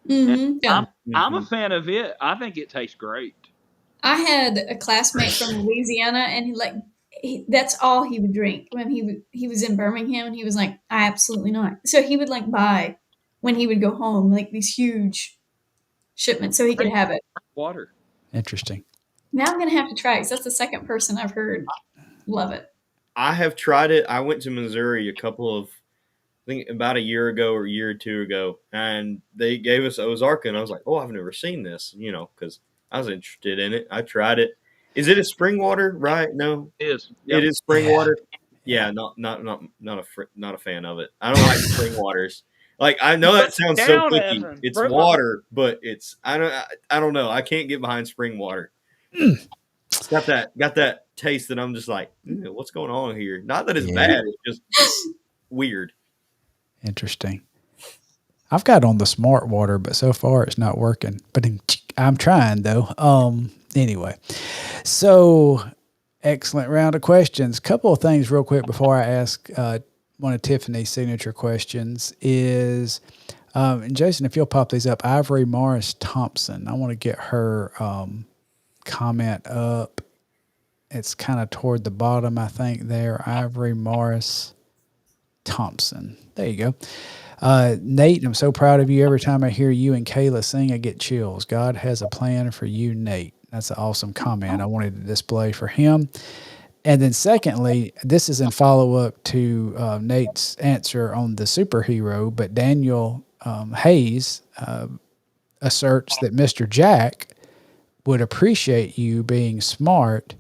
And Yeah. I'm a fan of it. I think it tastes great. I had a classmate from Louisiana, and that's all he would drink when he was in Birmingham, and he was like, I absolutely not. So he would like buy when he would go home like these huge shipments so he could have it. Water. Interesting. Now I'm gonna have to try it 'cause that's the second person I've heard love it. I have tried it. I went to Missouri I think about a year ago or a year or two ago, and they gave us Ozarka, and I was like, oh, I've never seen this, because I was interested in it. I tried it. Is it a spring water? Right? No, It is. Yep. It is spring Yeah. water. Yeah, not a fan of it. I don't like spring waters. Like I know that sounds so Down, clicky. Evan. It's Bring- water, but it's I don't know. I can't get behind spring water. It's got that taste that I'm just like, what's going on here? Not that it's Yeah. bad. It's just weird. Interesting. I've got on the smart water, but so far it's not working. But I'm trying though. Anyway, so excellent round of questions. Couple of things real quick before I ask one of Tiffany's signature questions is, and Jason, if you'll pop these up, Ivory Morris Thompson. I want to get her comment up. It's kind of toward the bottom, I think. There, Ivory Morris Thompson. There you go. Nate, I'm so proud of you. Every time I hear you and Kayla sing, I get chills. God has a plan for you, Nate. That's an awesome comment I wanted to display for him. And then secondly, this is in follow-up to Nate's answer on the superhero, but Daniel Hayes asserts that Mr. Jack would appreciate you being smart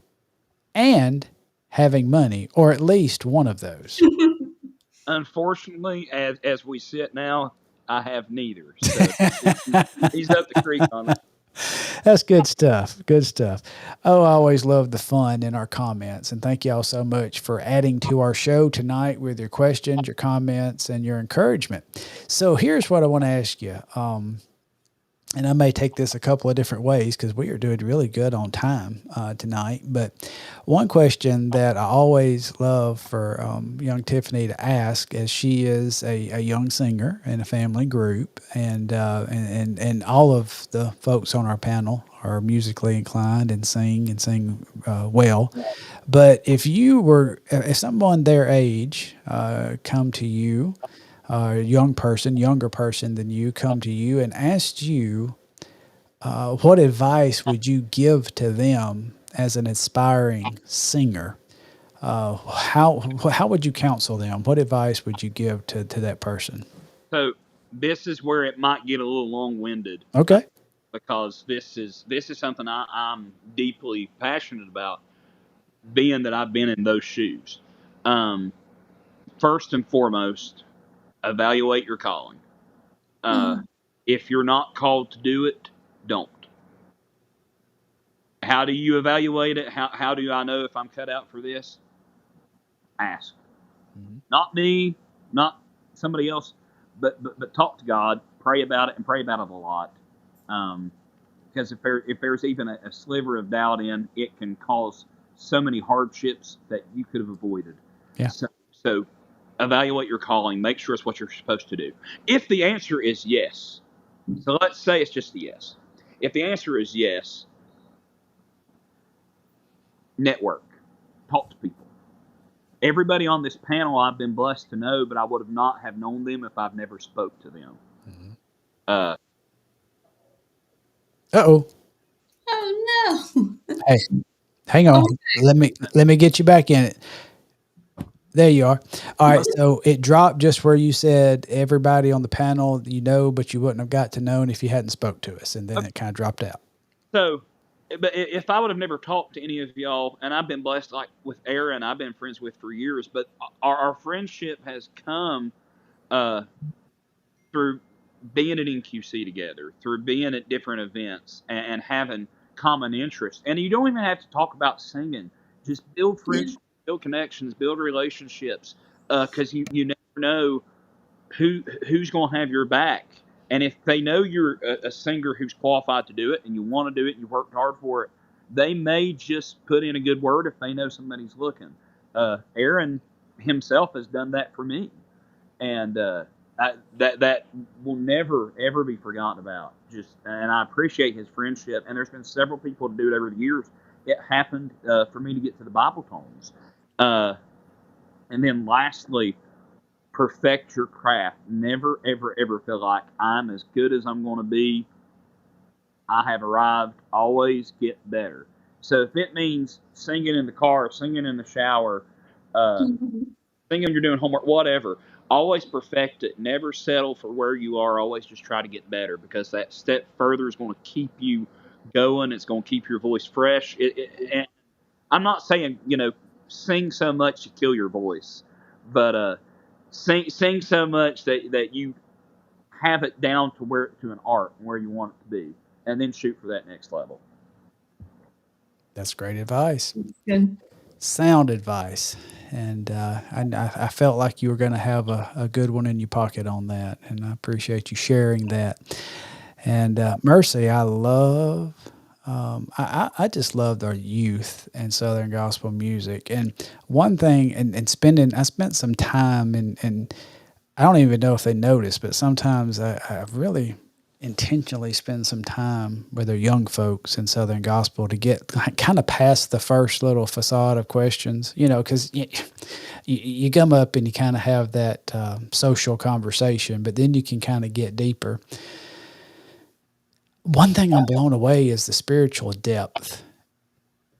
and having money, or at least one of those. Unfortunately, as we sit now, I have neither. So he's up the creek on that. That's good stuff. Good stuff. Oh, I always love the fun in our comments. And thank you all so much for adding to our show tonight with your questions, your comments, and your encouragement. So here's what I want to ask you. and I may take this a couple of different ways because we are doing really good on time tonight. But one question that I always love for young Tiffany to ask, as she is a young singer in a family group, and all of the folks on our panel are musically inclined and sing well. But if someone their age come to you, younger person than you, come to you and asked you, what advice would you give to them as an aspiring singer? How would you counsel them? What advice would you give to that person? So this is where it might get a little long-winded, Okay. because this is something I'm deeply passionate about, being that I've been in those shoes. Um, First and foremost, evaluate your calling. Uh, if you're not called to do it, don't. How do you evaluate it? How do I know if I'm cut out for this? Ask. Mhm. Not me, not somebody else, but talk to God, pray about it, and pray about it a lot. Um, because if there's even a sliver of doubt in it, can cause so many hardships that you could have avoided. Yeah. So evaluate your calling. Make sure it's what you're supposed to do. If the answer is yes, so let's say it's just a yes. If the answer is yes, network, talk to people. Everybody on this panel I've been blessed to know, but I would have not have known them if I've never spoke to them. Mhm. Uh, Uh-oh. Oh no. Hey, hang on. Let me get you back in it. There you are. All right. So it dropped just where you said everybody on the panel, but you wouldn't have got to know if you hadn't spoke to us, and then it kind of dropped out. so, but if I would have never talked to any of y'all, and I've been blessed, like with Aaron, I've been friends with for years, but our friendship has come uh, through being at NQC together, through being at different events, and having common interests. And you don't even have to talk about singing; just build friendships, build connections, build relationships, because you never know who's going to have your back. And if they know you're a singer who's qualified to do it, and you want to do it, and you worked hard for it, they may just put in a good word if they know somebody's looking. Aaron himself has done that for me, and that will never ever be forgotten about. And I appreciate his friendship. And there's been several people to do it over the years. It happened for me to get to the Bibletones, and then lastly, perfect your craft. Never, ever, ever feel like I'm as good as I'm going to be. I have arrived. Always get better. So if it means singing in the car, singing in the shower, uh, singing when you're doing homework, whatever, always perfect it. Never settle for where you are. Always just try to get better, because that step further is going to keep you going. It's going to keep your voice fresh. And I'm not saying, sing so much to kill your voice, but sing so much that you have it down to an art where you want it to be, and then shoot for that next level. That's great advice. Good. Sound advice. And I felt like you were going to have a good one in your pocket on that. And I appreciate you sharing that. And Mercy, I love. I just loved our youth and Southern gospel music. And one thing, and I spent some time, and I don't even know if they noticed, but sometimes I really intentionally spend some time with their young folks in Southern gospel to get kind of past the first little facade of questions, because you come up and you kind of have that social conversation, but then you can kind of get deeper. One thing I'm blown away is the spiritual depth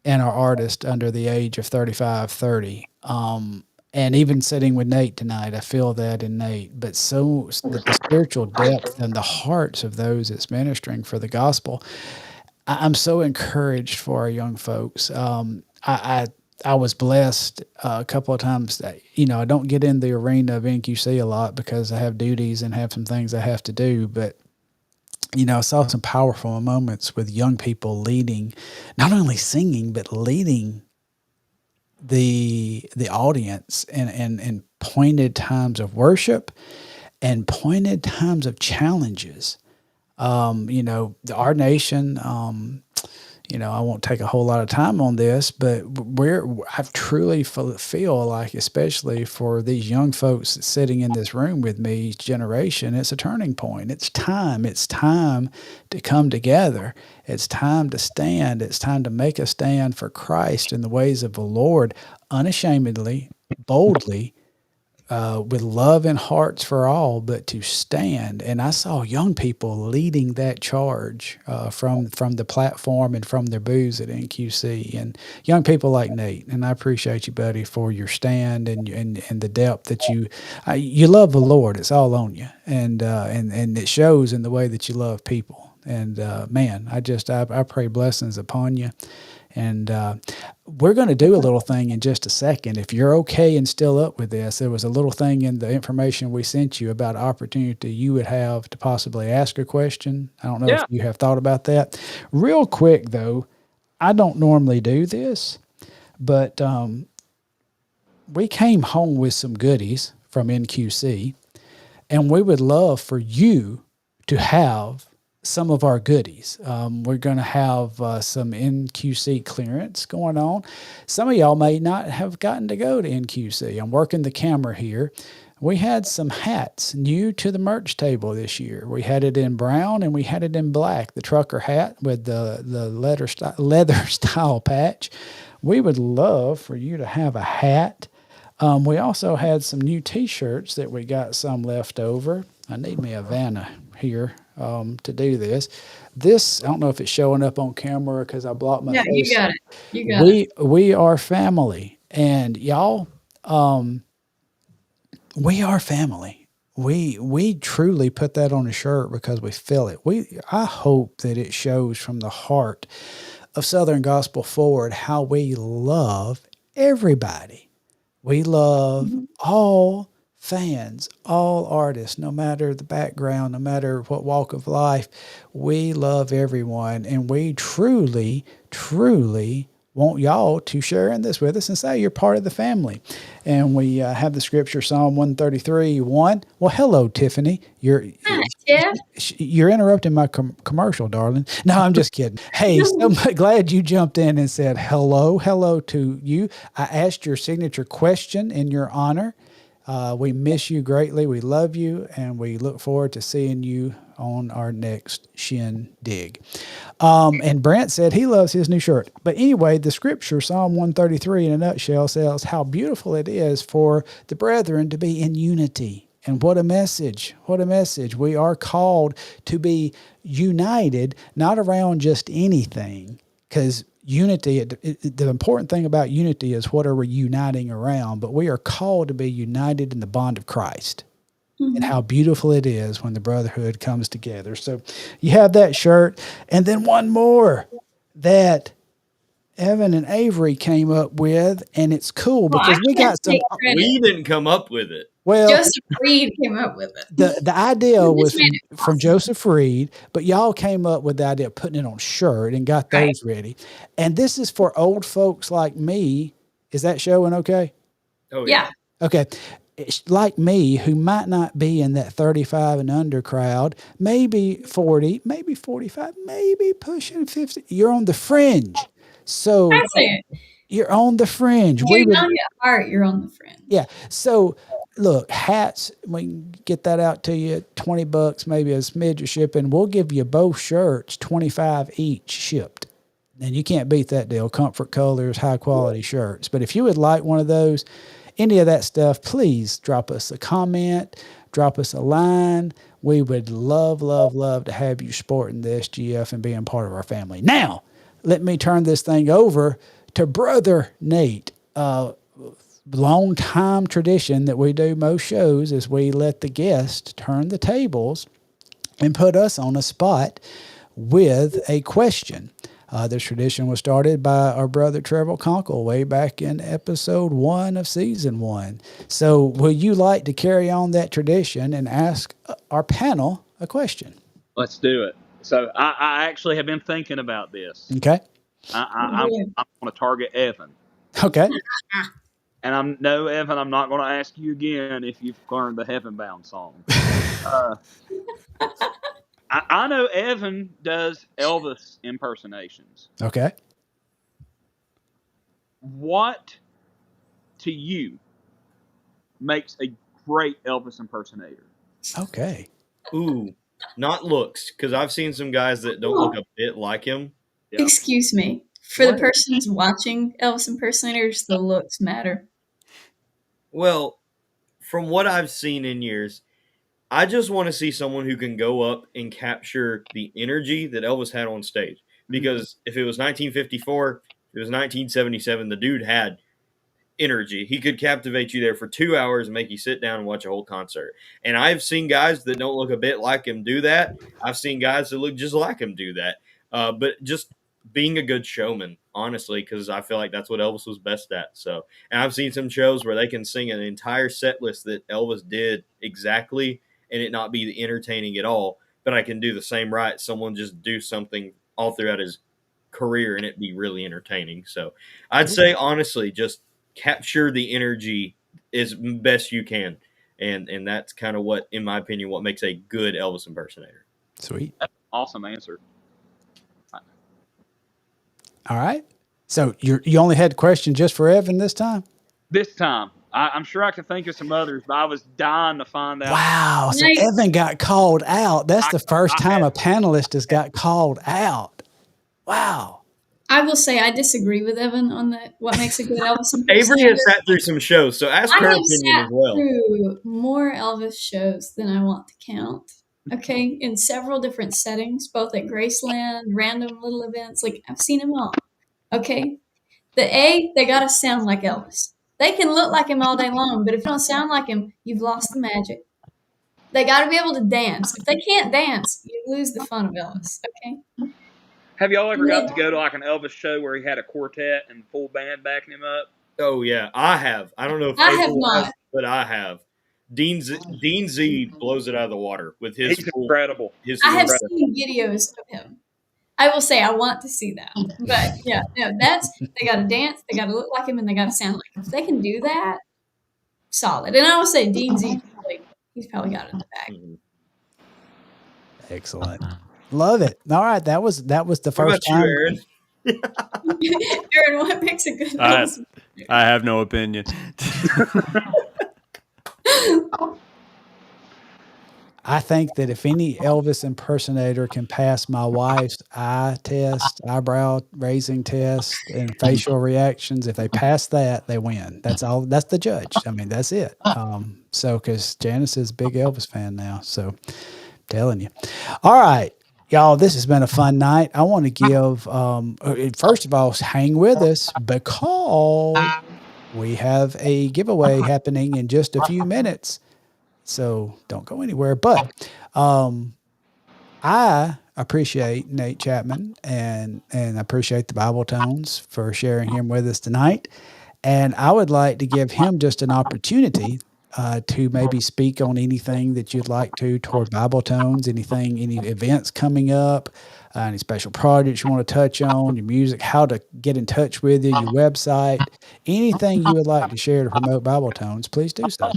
in our artist under the age of 35, 30. And even sitting with Nate tonight, I feel that in Nate, but so the spiritual depth and the hearts of those that's ministering for the gospel. I'm so encouraged for our young folks. I was blessed a couple of times that, I don't get in the arena of NQC a lot because I have duties and have some things I have to do, but I saw some powerful moments with young people leading, not only singing, but leading the audience in pointed times of worship and pointed times of challenges. Our nation, I won't take a whole lot of time on this, but I truly feel like, especially for these young folks sitting in this room with me, each generation, it's a turning point. It's time. It's time to come together. It's time to stand. It's time to make a stand for Christ in the ways of the Lord, unashamedly, boldly, with love and hearts for all, but to stand. And I saw young people leading that charge from the platform and from their booths at NQC, and young people like Nate. And I appreciate you, buddy, for your stand and the depth that you love the Lord. It's all on you, and it shows in the way that you love people. And man, I pray blessings upon you. And we're going to do a little thing in just a second. If you're okay and still up with this, there was a little thing in the information we sent you about opportunity you would have to possibly ask a question. I don't know if you have thought about that. Real quick, though, I don't normally do this, but we came home with some goodies from NQC, and we would love for you to have some of our goodies. We're going to have some NQC clearance going on. Some of y'all may not have gotten to go to NQC. I'm working the camera here. We had some hats new to the merch table this year. We had it in brown and we had it in black, the trucker hat with the leather style patch. We would love for you to have a hat. We also had some new t-shirts that we got some left over. I need me a Vanna here to do this. I don't know if it's showing up on camera because I blocked my face. You got it. You got it. We are family, and y'all, we are family. We truly put that on a shirt because we feel it. I hope that it shows from the heart of Southern Gospel Forward how we love everybody. We love all fans, all artists, no matter the background, no matter what walk of life. We love everyone, and we truly, truly want y'all to share in this with us and say you're part of the family. And we have the scripture, Psalm 133:1. Well, hello, Tiffany. Hi, Jeff. You're interrupting my commercial, darling. No, I'm just kidding. Hey, so glad you jumped in and said hello to you. I asked your signature question in your honor. We miss you greatly. We love you, and we look forward to seeing you on our next shindig. And Brent said he loves his new shirt. But anyway, the scripture, Psalm 133 in a nutshell, says how beautiful it is for the brethren to be in unity. And what a message. What a message. We are called to be united, not around just anything, because unity, the important thing about unity is what are we uniting around, but we are called to be united in the bond of Christ. And how beautiful it is when the brotherhood comes together. So you have that shirt. And then one more that Evan and Avery came up with, and it's cool because we got some. We didn't come up with it. Well, Joseph Reed came up with it. The idea was from Joseph Reed, but y'all came up with the idea of putting it on shirt and got those ready. And this is for old folks like me. Is that showing okay? Oh, yeah. Okay. It's like me, who might not be in that 35 and under crowd, maybe 40, maybe 45, maybe pushing 50. You're on the fringe. So you're on the fringe. You're young at heart, you're on the fringe. Yeah. So look, hats, we can get that out to you at $20, maybe a smidge of shipping. We'll give you both shirts, $25 each shipped. And you can't beat that deal. Comfort colors, high quality shirts. But if you would like one of those, any of that stuff, please drop us a comment, drop us a line. We would love, love, love to have you sporting the SGF and being part of our family. Now, let me turn this thing over to Brother Nate. Long time tradition that we do most shows is we let the guest turn the tables and put us on a spot with a question. This tradition was started by our brother Trevor Conkle way back in episode 1 of season 1. So will you like to carry on that tradition and ask our panel a question? Let's do it. So I actually have been thinking about this. Okay. I'm going to target Evan. Okay. And Evan, I'm not going to ask you again if you've learned the Heaven Bound song. I know Evan does Elvis impersonations. Okay. What to you makes a great Elvis impersonator? Okay. Ooh, not looks, because I've seen some guys that don't look a bit like him. Yeah. Excuse me. For the What? persons watching Elvis impersonators, the looks matter. Well, from what I've seen in years, I just want to see someone who can go up and capture the energy that Elvis had on stage. Because if it was 1954, if it was 1977, the dude had energy. He could captivate you there for 2 hours and make you sit down and watch a whole concert. And I've seen guys that don't look a bit like him do that. I've seen guys that look just like him do that. But just being a good showman, honestly, because I feel like that's what Elvis was best at. So, and I've seen some shows where they can sing an entire set list that Elvis did exactly and it not be entertaining at all. But I can do the same right. Someone just do something all throughout his career and it be really entertaining. So I'd say honestly, just capture the energy as best you can. And that's kind of what, in my opinion, what makes a good Elvis impersonator. Sweet. Awesome answer. All right. So you only had a question just for Evan this time? This time, I'm sure I could think of some others, but I was dying to find out. Wow. So Nice. Evan got called out. That's the first I time had- a panelist has got called out. Wow. I will say I disagree with Evan on that. What makes a good Elvis Avery impersonator? has sat through some shows, so ask I her have opinion sat as well. through more Elvis shows than I want to count. Okay, in several different settings, both at Graceland, random little events. Like I've seen them all. Okay, they gotta sound like Elvis. They can look like him all day long, but if you don't sound like him, you've lost the magic. They gotta be able to dance. If they can't dance, you lose the fun of Elvis. Okay. Have y'all ever got to go to like an Elvis show where he had a quartet and full band backing him up? Oh yeah, I have. I don't know if I have April not. has, but I have. Dean Z blows it out of the water with his He's incredible. I have seen videos of him. I will say I want to see that. But yeah, no, they gotta dance, they gotta look like him, and they gotta sound like him. If they can do that, solid. And I will say Dean Z, he's probably got it in the bag. Mhm. Excellent. Love it. All right. That was the What first about you, time. Aaron? Aaron, what makes a good I, Elvis? I have no opinion. I think that if any Elvis impersonator can pass my wife's eye test, eyebrow raising test, and facial reactions, if they pass that, they win. That's all. That's the judge. I mean, that's it. So because Janice is a big Elvis fan now, so telling you. All right, y'all, this has been a fun night. I want to give, first of all, hang with us because we have a giveaway happening in just a few minutes. So don't go anywhere. But I appreciate Nate Chapman and appreciate the Bibletones for sharing him with us tonight. And I would like to give him just an opportunity to maybe speak on anything that you'd like to toward Bibletones, any events coming up, any special projects you want to touch on, your music, how to get in touch with you, your website, anything you would like to share to promote Bibletones, please do so.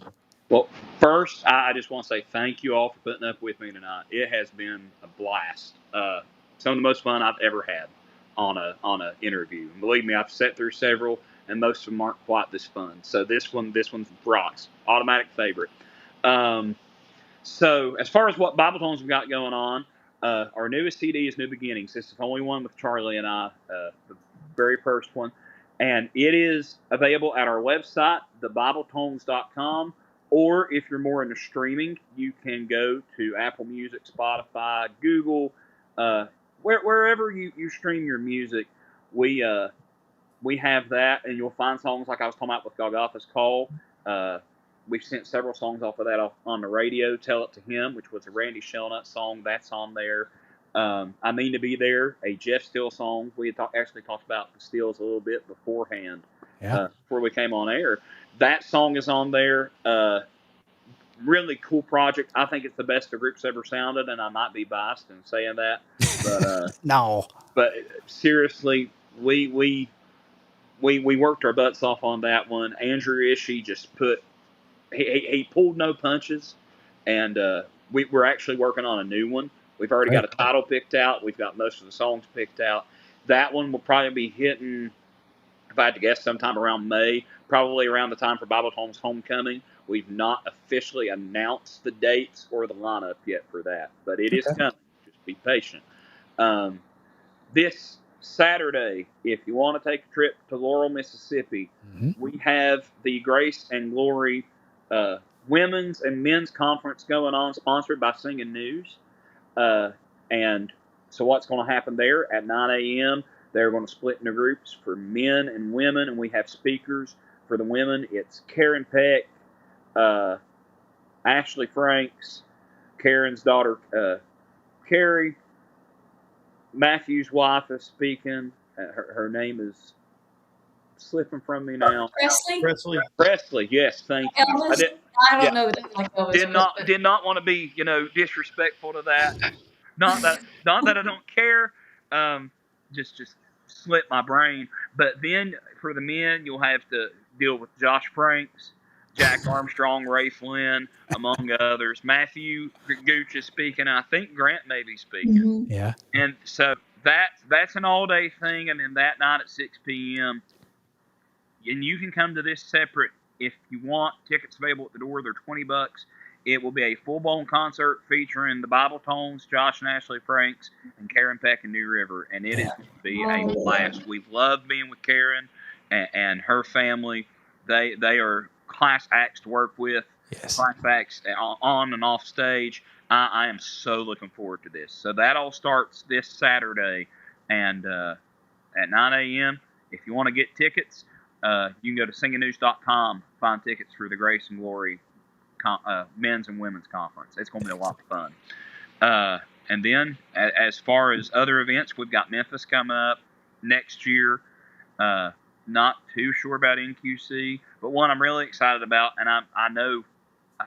Well, first, I just want to say thank you all for putting up with me tonight. It has been a blast. Some of the most fun I've ever had on a interview. And believe me, I've sat through several, and most of them aren't quite this fun. So this one rocks. Automatic favorite. So as far as what Bibletones we've got going on, our newest CD is New Beginnings. This is the only one with Charlie and I, the very first one. And it is available at our website, thebibletones.com. Or if you're more into streaming, you can go to Apple Music, Spotify, Google, wherever you stream your music. We have that, and you'll find songs like I was talking about with Golgotha's Call. We've sent several songs off of that on the radio. Tell It to Him, which was a Randy Shellnut song, that's on there. I Mean to Be There, a Jeff Steele song. We had actually talked about the Steels a little bit beforehand, before we came on air. That song is on there. Really cool project. I think it's the best the group's ever sounded, and I might be biased in saying that. But No. But seriously, we worked our butts off on that one. Andrew Ishii just he pulled no punches, and we're actually working on a new one We've already got Great. a title picked out. We've got most of the songs picked out. That one will probably be hitting, if I had to guess, sometime around May, probably around the time for Bibletones Homecoming. We've not officially announced the dates or the lineup yet for that, but it is Okay. coming. Just be patient. Um, this Saturday, if you want to take a trip to Laurel, Mississippi, we have the Grace and Glory Women's and Men's Conference going on, sponsored by Singing News. And so what's going to happen there at 9 a.m., they're going to split into groups for men and women, and we have speakers. For the women, it's Karen Peck, Ashley Franks, Karen's daughter, Carrie, Matthew's wife is speaking. Her name is slipping from me now. Presley? Presley, yes, thank you. Elvis? I don't know that like Elvis. Did not want to be, disrespectful to that. Not that I don't care. Just slipped my brain. But then for the men, you'll have to deal with Josh Franks, Jack Armstrong, Ray Flynn, among others. Matthew Gooch is speaking. I think Grant may be speaking. Mm-hmm. Yeah. And so that's an all day thing. And then that night at 6 p.m. And you can come to this separate if you want. Tickets available at the door. They're $20. It will be a full-blown concert featuring the Bibletones, Josh and Ashley Franks, and Karen Peck and New River, and it is going to be a blast. We've loved being with Karen and her family. They are class acts to work with, Yes. class acts on and off stage. I am so looking forward to this. So that all starts this Saturday, and at 9 a.m. If you want to get tickets, you can go to singingnews.com, find tickets for the Grace and Glory men's and women's conference. It's going to be a lot of fun. And then as far as other events, we've got Memphis coming up next year. Not too sure about NQC, but one I'm really excited about, and I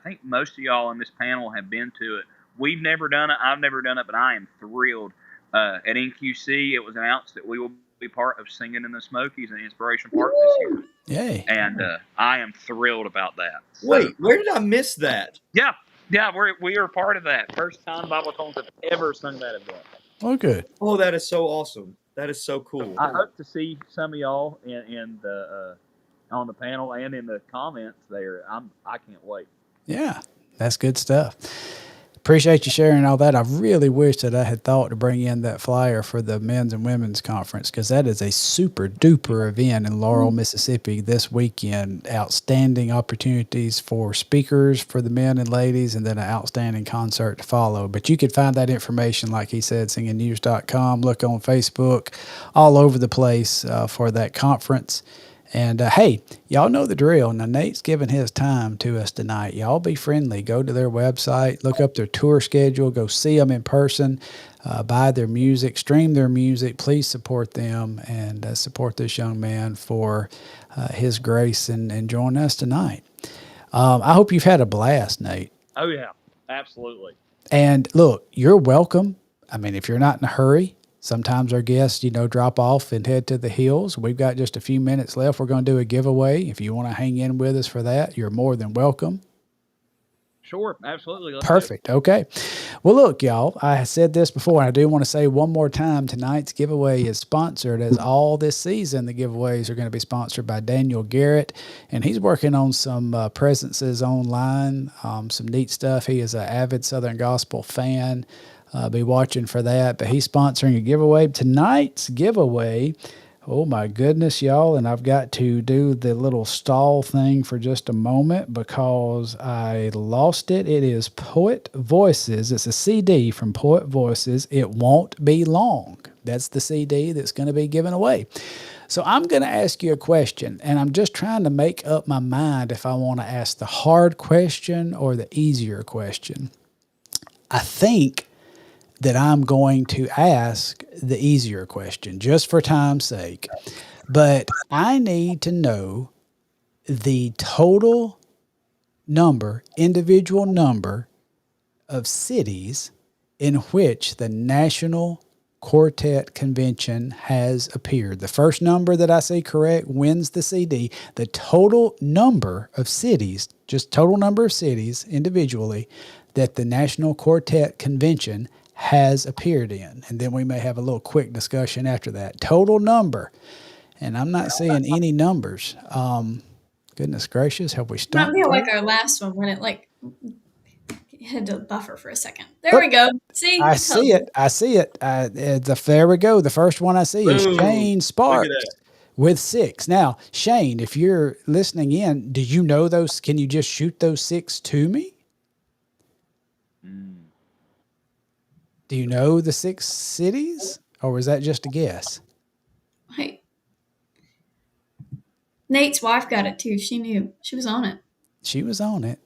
think most of y'all on this panel have been to it. We've never done it. I've never done it, but I am thrilled. At NQC, it was announced that we will be part of Singing in the Smokies in Inspiration Park this year. Yay. And I am thrilled about that. So, Wait, where did I miss that? Yeah, we are part of that. First time Bibletones have ever sung that event. Oh, good. Oh, that is so awesome. That is so cool. I hope to see some of y'all in the on the panel and in the comments there. I can't wait. Yeah, that's good stuff. Appreciate you sharing all that. I really wish that I had thought to bring in that flyer for the men's and women's conference, because that is a super duper event in Laurel, Mississippi this weekend. Outstanding opportunities for speakers for the men and ladies, and then an outstanding concert to follow. But you could find that information, like he said, singingnews.com. Look on Facebook, all over the place for that conference. And, hey, y'all know the drill. Now, Nate's giving his time to us tonight. Y'all be friendly. Go to their website, look up their tour schedule, go see them in person, buy their music, stream their music. Please support them and support this young man for his grace and join us tonight. I hope you've had a blast, Nate. Oh, yeah, absolutely. And, look, you're welcome. I mean, if you're not in a hurry, sometimes our guests, drop off and head to the hills. We've got just a few minutes left. We're going to do a giveaway. If you want to hang in with us for that, you're more than welcome. Sure, absolutely. Let's Perfect. Okay. Well, look, y'all, I said this before, and I do want to say one more time, tonight's giveaway is sponsored, as all this season, the giveaways are going to be sponsored by Daniel Garrett, and he's working on some presences online, some neat stuff. He is an avid Southern Gospel fan. Be watching for that, but he's sponsoring a giveaway. Tonight's giveaway, oh my goodness, y'all, and I've got to do the little stall thing for just a moment because I lost it. It is Poet Voices. It's a CD from Poet Voices. It Won't Be Long. That's the CD that's going to be given away. So I'm going to ask you a question, and I'm just trying to make up my mind if I want to ask the hard question or the easier question. I think that I'm going to ask the easier question just for time's sake. But I need to know the total number, individual number of cities in which the National Quartet Convention has appeared. The first number that I say correct wins the CD. The total number of cities, just total number of cities individually, that the National Quartet Convention has appeared in. And then we may have a little quick discussion after that. Total number. And I'm not seeing any numbers. Goodness gracious, have we Might stumped? be like our last one when it like had to buffer for a second. There Oh, we go. See, I see it. I see it. There we go. The first one I see is Boom. Shane Look Sparks at that. with 6. Now, Shane, if you're listening in, do you know those? Can you just shoot those 6 to me? Do you know the 6 cities, or was that just a guess? hey, Nate's wife got it too. She knew. She was on it. She was on it.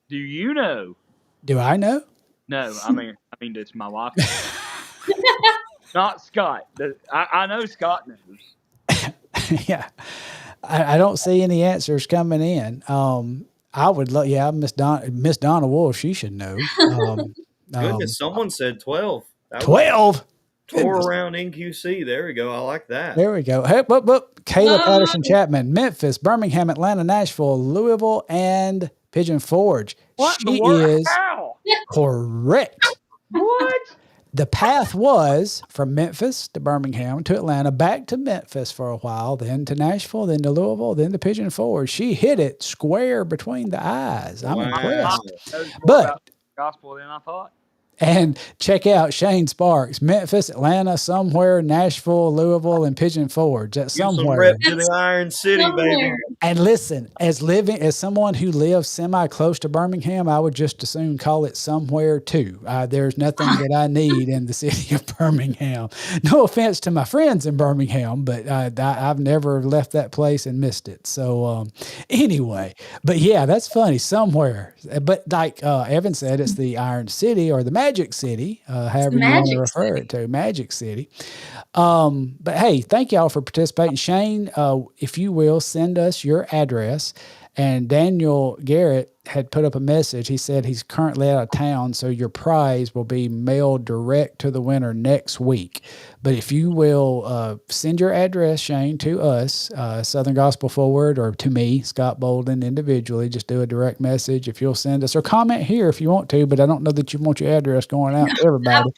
Do you know? Do I know? No, I mean it's my wife. Not Scott. I know Scott knows. Yeah. I don't see any answers coming in. I would love, Miss Donna Wolf, she should know. Goodness, someone said 12. That was 12. tour around NQC. There we go. I like that. There we go. Hey, Kayla Patterson Chapman, Memphis, Birmingham, Atlanta, Nashville, Louisville, and Pigeon Forge. What in She the world? is How? correct. What? The path was from Memphis to Birmingham to Atlanta, back to Memphis for a while, then to Nashville, then to Louisville, then to Pigeon Forge. She hit it square between the eyes. I'm Wow. impressed. That was more But- about the gospel than I thought. And check out Shane Sparks, Memphis, Atlanta, somewhere, Nashville, Louisville, and Pigeon Forge. That's Give some somewhere. rep to the Iron City, baby. Somewhere. And listen, as someone who lives semi close to Birmingham, I would just as soon call it somewhere too. There's nothing that I need in the city of Birmingham. No offense to my friends in Birmingham, but I've never left that place and missed it. So anyway, but yeah, that's funny. Somewhere, but like Evan said, it's the Iron City or the Magic City, however you want to Magic refer City. it to, Magic City. But hey, thank y'all for participating. Shane, if you will, send us your address. And Daniel Garrett had put up a message. He said he's currently out of town, so your prize will be mailed direct to the winner next week. But if you will send your address, Shane, to us, Southern Gospel Forward, or to me, Scott Bolden, individually, just do a direct message. If you'll send us, or comment here if you want to, but I don't know that you want your address going out to everybody.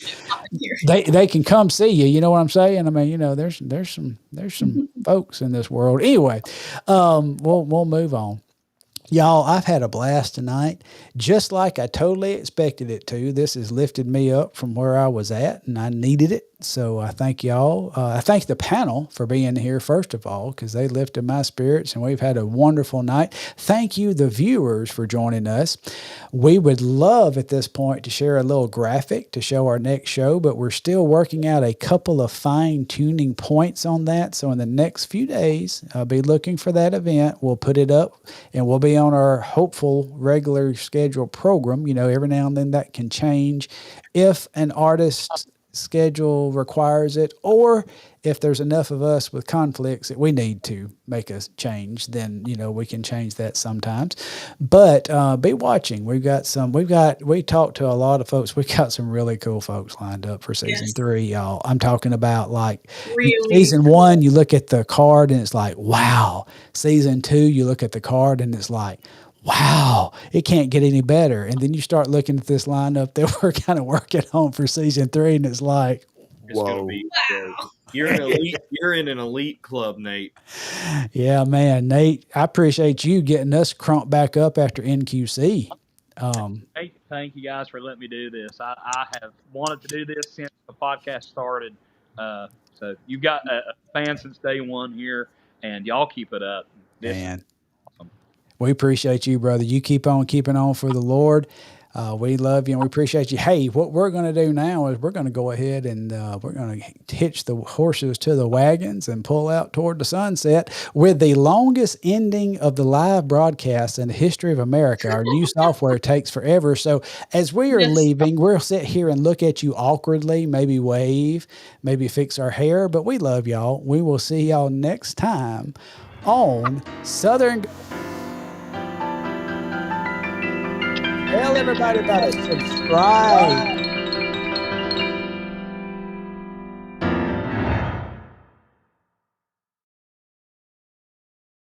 They can come see you. You know what I'm saying? I mean, you know, there's some folks in this world. Anyway, we'll move on. Y'all, I've had a blast tonight, just like I totally expected it to. This has lifted me up from where I was at, and I needed it. So I thank y'all. I thank the panel for being here, first of all, because they lifted my spirits, and we've had a wonderful night. Thank you, the viewers, for joining us. We would love at this point to share a little graphic to show our next show, but we're still working out a couple of fine-tuning points on that. So in the next few days, I'll be looking for that event. We'll put it up, and we'll be on our hopeful regular scheduled program. You know, every now and then that can change if an artist's schedule requires it, or if there's enough of us with conflicts that we need to make a change, then, you know, we can change that sometimes. But be watching. We talked to a lot of folks. We got some really cool folks lined up for season 3, y'all. I'm talking about like Really season 1, you look at the card and it's like, wow. Season 2, you look at the card and it's like, wow, it can't get any better. And then you start looking at this lineup that we're kind of working on for season 3, and it's like, It's gonna be great. You're in an elite club, Nate. yeah, man, Nate, I appreciate you getting us crunked back up after NQC. Thank you guys for letting me do this. I have wanted to do this since the podcast started. So you've got a fan since day one here, and y'all keep it up. This is Man, awesome. we appreciate you, brother. You keep on keeping on for the Lord. We love you and we appreciate you. Hey, what we're going to do now is we're going to go ahead and we're going to hitch the horses to the wagons and pull out toward the sunset with the longest ending of the live broadcast in the history of America. Our new software takes forever. So as we are leaving, we'll sit here and look at you awkwardly, maybe wave, maybe fix our hair, but we love y'all. We will see y'all next time on Southern. Tell everybody about it. Subscribe.